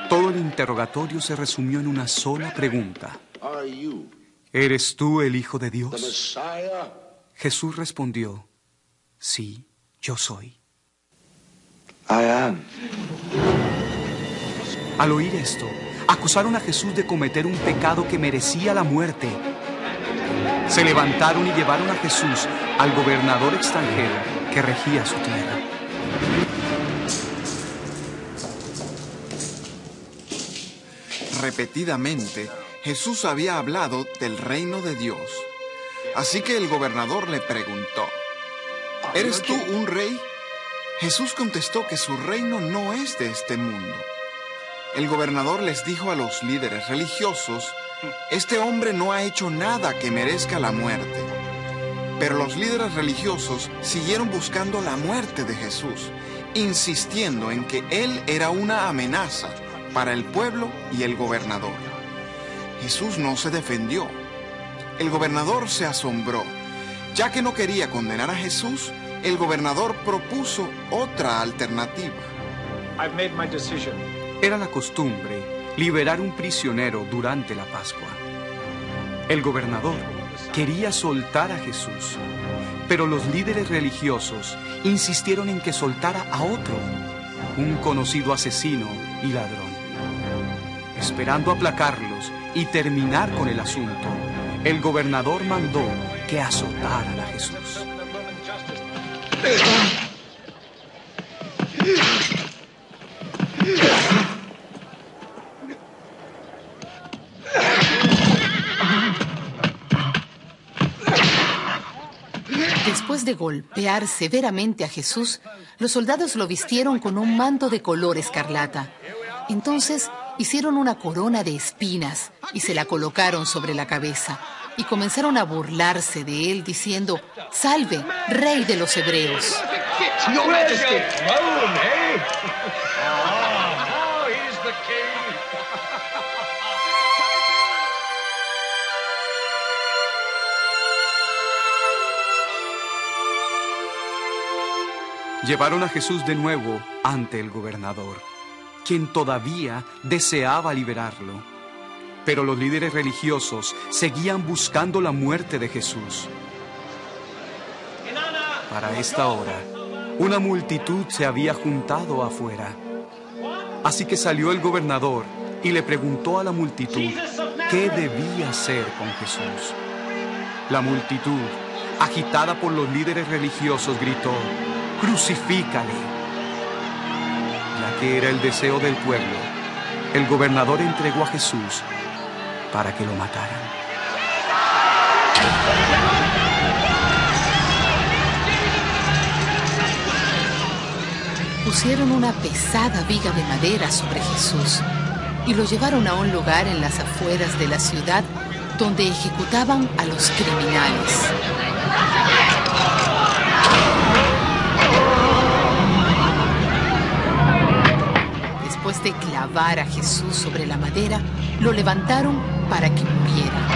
Todo el interrogatorio se resumió en una sola pregunta. ¿Eres tú el Hijo de Dios? Jesús respondió, sí, yo soy. I am. Al oír esto, acusaron a Jesús de cometer un pecado que merecía la muerte. Se levantaron y llevaron a Jesús al gobernador extranjero que regía su tierra. Repetidamente, Jesús había hablado del reino de Dios. Así que el gobernador le preguntó, ¿eres tú un rey? Jesús contestó que su reino no es de este mundo. El gobernador les dijo a los líderes religiosos, este hombre no ha hecho nada que merezca la muerte. Pero los líderes religiosos siguieron buscando la muerte de Jesús, insistiendo en que él era una amenaza para el pueblo y el gobernador. Jesús no se defendió. El gobernador se asombró. Ya que no quería condenar a Jesús, el gobernador propuso otra alternativa. I've made my decision. Era la costumbre liberar un prisionero durante la Pascua. El gobernador quería soltar a Jesús, pero los líderes religiosos insistieron en que soltara a otro, un conocido asesino y ladrón. Esperando aplacarlos y terminar con el asunto, el gobernador mandó que azotaran a Jesús. Después de golpear severamente a Jesús, los soldados lo vistieron con un manto de color escarlata. Entonces hicieron una corona de espinas y se la colocaron sobre la cabeza y comenzaron a burlarse de él diciendo, «Salve, Rey de los Hebreos». Llevaron a Jesús de nuevo ante el gobernador, quien todavía deseaba liberarlo. Pero los líderes religiosos seguían buscando la muerte de Jesús. Para esta hora, una multitud se había juntado afuera. Así que salió el gobernador y le preguntó a la multitud qué debía hacer con Jesús. La multitud, agitada por los líderes religiosos, gritó, «¡Crucifícale!». Ya que era el deseo del pueblo, el gobernador entregó a Jesús para que lo mataran. Pusieron una pesada viga de madera sobre Jesús y lo llevaron a un lugar en las afueras de la ciudad donde ejecutaban a los criminales. Después de clavar a Jesús sobre la madera, lo levantaron para que muriera.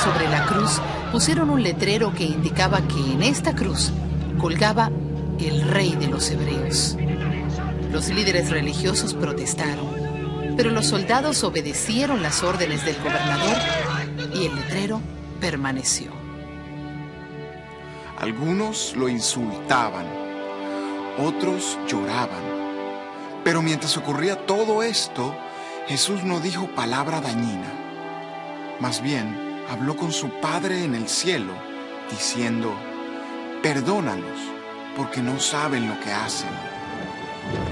Sobre la cruz pusieron un letrero que indicaba que en esta cruz colgaba el Rey de los Hebreos. Los líderes religiosos protestaron, pero los soldados obedecieron las órdenes del gobernador y el letrero permaneció. Algunos lo insultaban, otros lloraban. Pero mientras ocurría todo esto, Jesús no dijo palabra dañina. Más bien, habló con su Padre en el cielo, diciendo: perdónalos, porque no saben lo que hacen.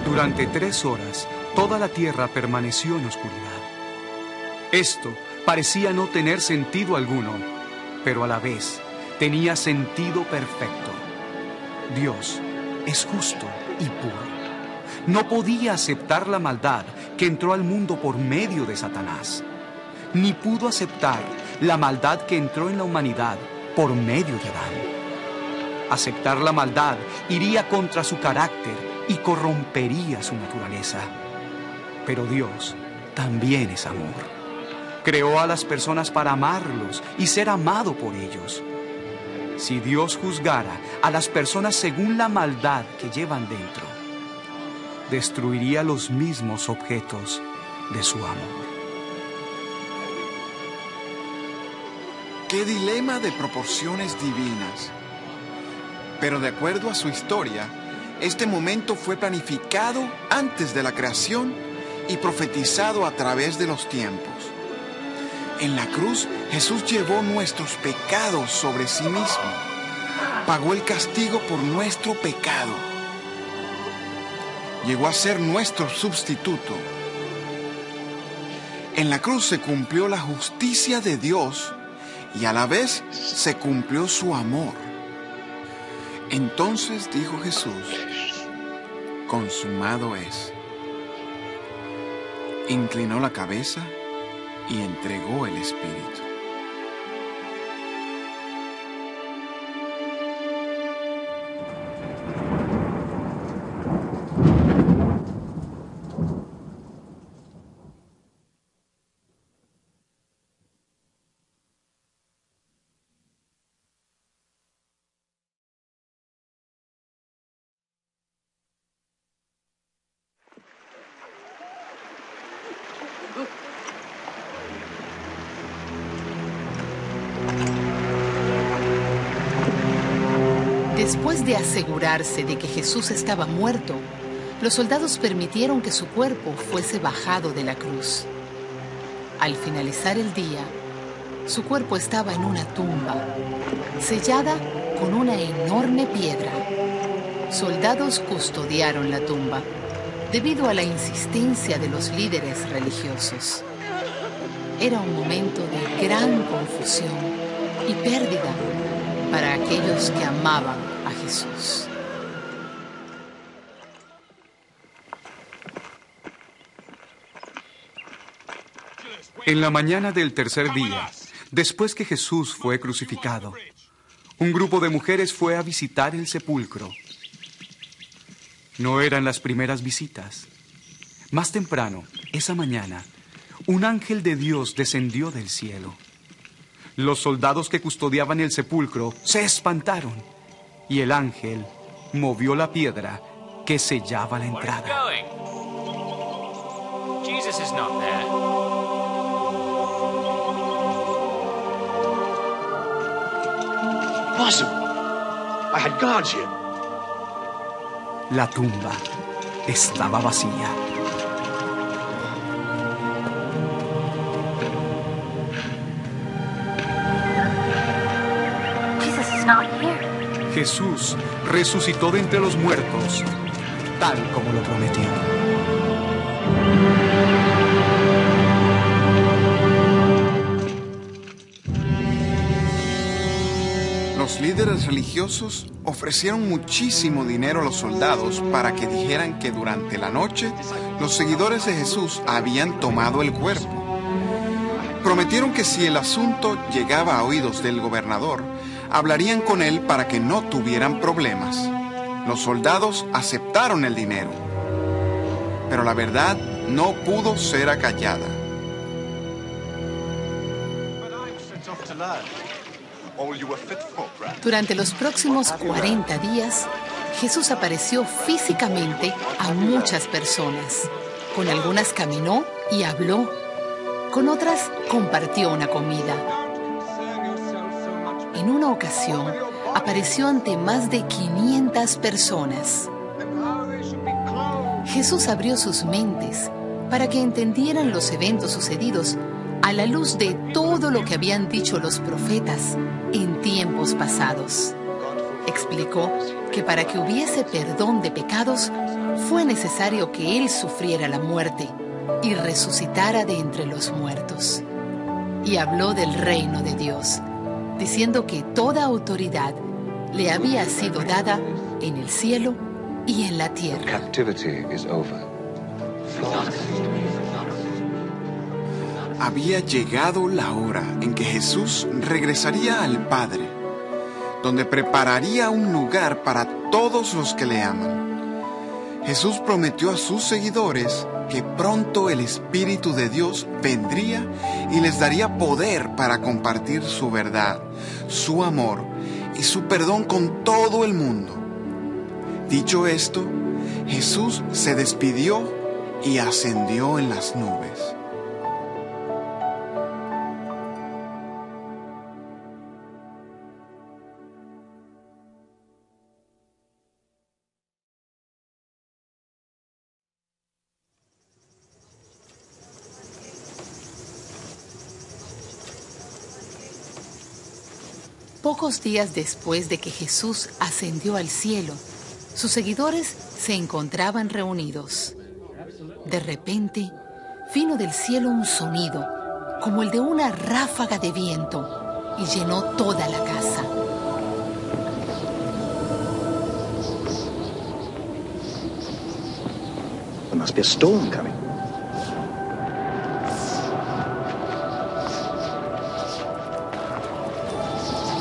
Durante 3 horas, toda la tierra permaneció en oscuridad. Esto parecía no tener sentido alguno, pero a la vez tenía sentido perfecto. Dios es justo y puro. No podía aceptar la maldad que entró al mundo por medio de Satanás, ni pudo aceptar la maldad que entró en la humanidad por medio de Adán. Aceptar la maldad iría contra su carácter y corrompería su naturaleza. Pero Dios también es amor. Creó a las personas para amarlos y ser amado por ellos. Si Dios juzgara a las personas según la maldad que llevan dentro, destruiría los mismos objetos de su amor. ¡Qué dilema de proporciones divinas! Pero de acuerdo a su historia, este momento fue planificado antes de la creación y profetizado a través de los tiempos. En la cruz, Jesús llevó nuestros pecados sobre sí mismo. Pagó el castigo por nuestro pecado. Llegó a ser nuestro sustituto. En la cruz se cumplió la justicia de Dios y a la vez se cumplió su amor. Entonces dijo Jesús: consumado es. Inclinó la cabeza y entregó el Espíritu. Después de asegurarse de que Jesús estaba muerto, los soldados permitieron que su cuerpo fuese bajado de la cruz. Al finalizar el día, su cuerpo estaba en una tumba, sellada con una enorme piedra. Soldados custodiaron la tumba debido a la insistencia de los líderes religiosos. Era un momento de gran confusión y pérdida para aquellos que amaban a Jesús. En la mañana del tercer día, después que Jesús fue crucificado, un grupo de mujeres fue a visitar el sepulcro. No eran las primeras visitas. Más temprano, esa mañana, un ángel de Dios descendió del cielo. Los soldados que custodiaban el sepulcro se espantaron y el ángel movió la piedra que sellaba la entrada. Jesus is not there. Impossible. I had guards here. La tumba estaba vacía. Jesús resucitó de entre los muertos, tal como lo prometió. Los líderes religiosos ofrecieron muchísimo dinero a los soldados para que dijeran que durante la noche los seguidores de Jesús habían tomado el cuerpo. Prometieron que si el asunto llegaba a oídos del gobernador, hablarían con él para que no tuvieran problemas. Los soldados aceptaron el dinero, pero la verdad no pudo ser acallada. Durante los próximos 40 días, Jesús apareció físicamente a muchas personas. Con algunas caminó y habló. Con otras compartió una comida. En una ocasión, apareció ante más de 500 personas. Jesús abrió sus mentes para que entendieran los eventos sucedidos a la luz de todo lo que habían dicho los profetas en tiempos pasados. Explicó que para que hubiese perdón de pecados, fue necesario que Él sufriera la muerte y resucitara de entre los muertos. Y habló del reino de Dios, diciendo que toda autoridad le había sido dada en el cielo y en la tierra. Había llegado la hora en que Jesús regresaría al Padre, donde prepararía un lugar para todos los que le aman. Jesús prometió a sus seguidores que pronto el Espíritu de Dios vendría y les daría poder para compartir su verdad, su amor y su perdón con todo el mundo. Dicho esto, Jesús se despidió y ascendió en las nubes. Pocos días después de que Jesús ascendió al cielo, sus seguidores se encontraban reunidos. De repente, vino del cielo un sonido, como el de una ráfaga de viento, y llenó toda la casa. There must be a storm coming.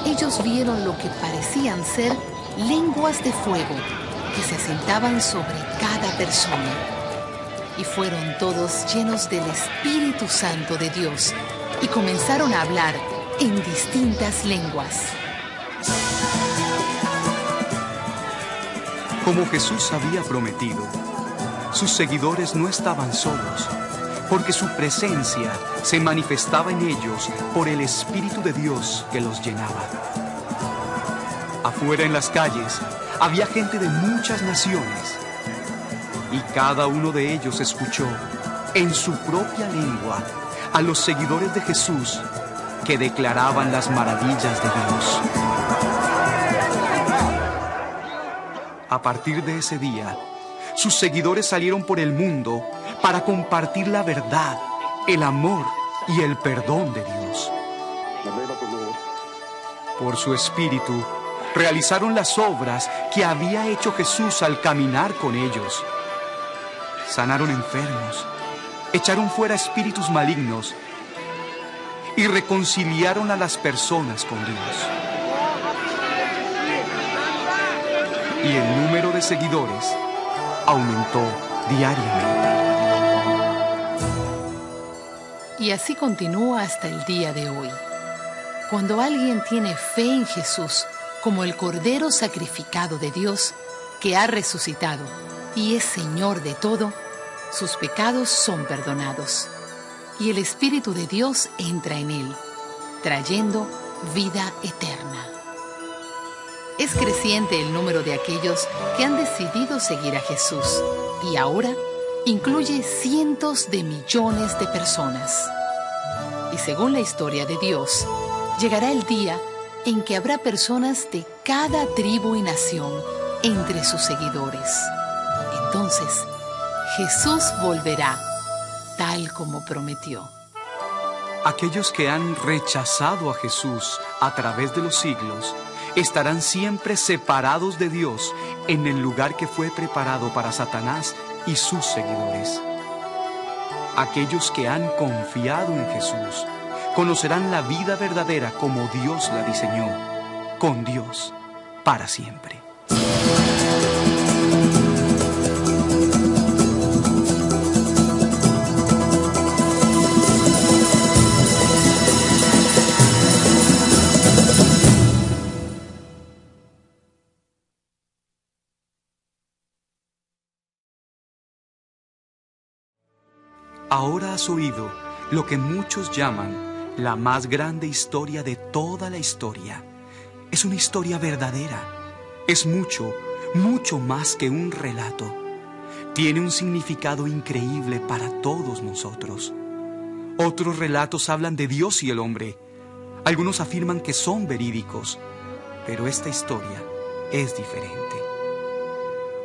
Ellos vieron lo que parecían ser lenguas de fuego que se asentaban sobre cada persona. Y fueron todos llenos del Espíritu Santo de Dios y comenzaron a hablar en distintas lenguas. Como Jesús había prometido, sus seguidores no estaban solos, porque su presencia se manifestaba en ellos por el Espíritu de Dios que los llenaba. Afuera en las calles había gente de muchas naciones, y cada uno de ellos escuchó en su propia lengua a los seguidores de Jesús que declaraban las maravillas de Dios. A partir de ese día, sus seguidores salieron por el mundo para compartir la verdad, el amor y el perdón de Dios. Por su Espíritu, realizaron las obras que había hecho Jesús al caminar con ellos. Sanaron enfermos, echaron fuera espíritus malignos y reconciliaron a las personas con Dios. Y el número de seguidores aumentó diariamente. Y así continúa hasta el día de hoy. Cuando alguien tiene fe en Jesús como el Cordero sacrificado de Dios, que ha resucitado y es Señor de todo, sus pecados son perdonados. Y el Espíritu de Dios entra en él, trayendo vida eterna. Es creciente el número de aquellos que han decidido seguir a Jesús y ahora incluye cientos de millones de personas. Y según la historia de Dios, llegará el día en que habrá personas de cada tribu y nación entre sus seguidores. Entonces, Jesús volverá, tal como prometió. Aquellos que han rechazado a Jesús a través de los siglos estarán siempre separados de Dios en el lugar que fue preparado para Satanás y sus seguidores. Aquellos que han confiado en Jesús conocerán la vida verdadera como Dios la diseñó con Dios para siempre. Ahora has oído lo que muchos llaman la más grande historia de toda la historia. Es una historia verdadera. Es mucho, mucho más que un relato. Tiene un significado increíble para todos nosotros. Otros relatos hablan de Dios y el hombre. Algunos afirman que son verídicos, pero esta historia es diferente.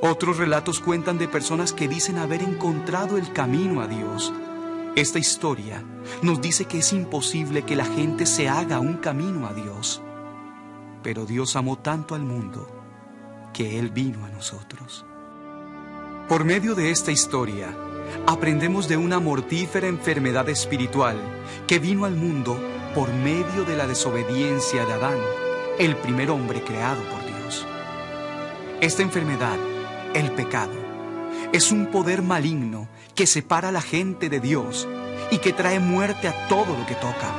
Otros relatos cuentan de personas que dicen haber encontrado el camino a Dios. Esta historia nos dice que es imposible que la gente se haga un camino a Dios. Pero Dios amó tanto al mundo que Él vino a nosotros. Por medio de esta historia, aprendemos de una mortífera enfermedad espiritual que vino al mundo por medio de la desobediencia de Adán, el primer hombre creado por Dios. Esta enfermedad, el pecado, es un poder maligno que separa a la gente de Dios y que trae muerte a todo lo que toca.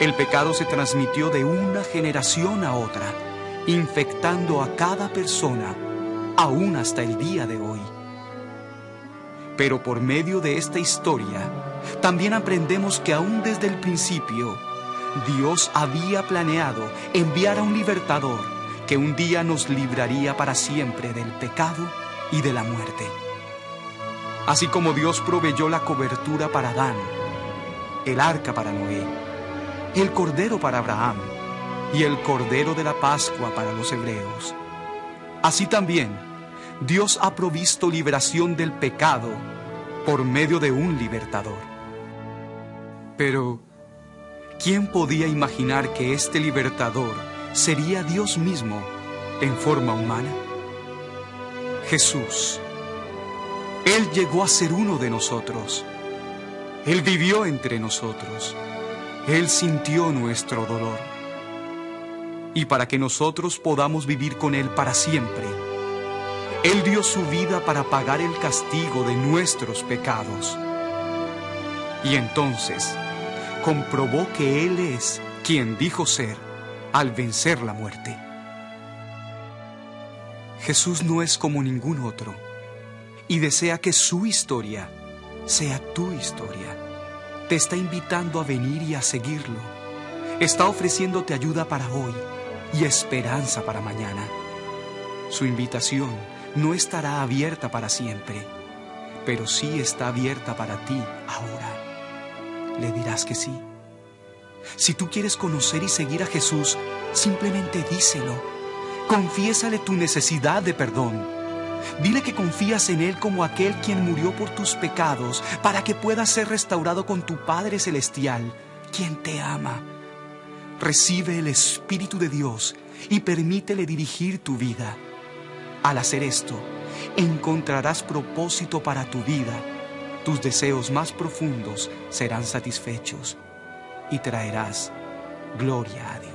El pecado se transmitió de una generación a otra, infectando a cada persona, aún hasta el día de hoy. Pero por medio de esta historia, también aprendemos que aún desde el principio, Dios había planeado enviar a un libertador que un día nos libraría para siempre del pecado y de la muerte. Así como Dios proveyó la cobertura para Adán, el arca para Noé, el cordero para Abraham y el cordero de la Pascua para los hebreos, así también Dios ha provisto liberación del pecado por medio de un libertador. Pero, ¿quién podía imaginar que este libertador sería Dios mismo en forma humana? Jesús. Él llegó a ser uno de nosotros. Él vivió entre nosotros. Él sintió nuestro dolor. Y para que nosotros podamos vivir con Él para siempre, Él dio su vida para pagar el castigo de nuestros pecados. Y entonces comprobó que Él es quien dijo ser al vencer la muerte. Jesús no es como ningún otro y desea que su historia sea tu historia. Te está invitando a venir y a seguirlo. Está ofreciéndote ayuda para hoy y esperanza para mañana. Su invitación no estará abierta para siempre, pero sí está abierta para ti ahora. ¿Le dirás que sí? Si tú quieres conocer y seguir a Jesús, simplemente díselo. Confiésale tu necesidad de perdón. Dile que confías en Él como aquel quien murió por tus pecados para que puedas ser restaurado con tu Padre Celestial, quien te ama. Recibe el Espíritu de Dios y permítele dirigir tu vida. Al hacer esto, encontrarás propósito para tu vida. Tus deseos más profundos serán satisfechos y traerás gloria a Dios.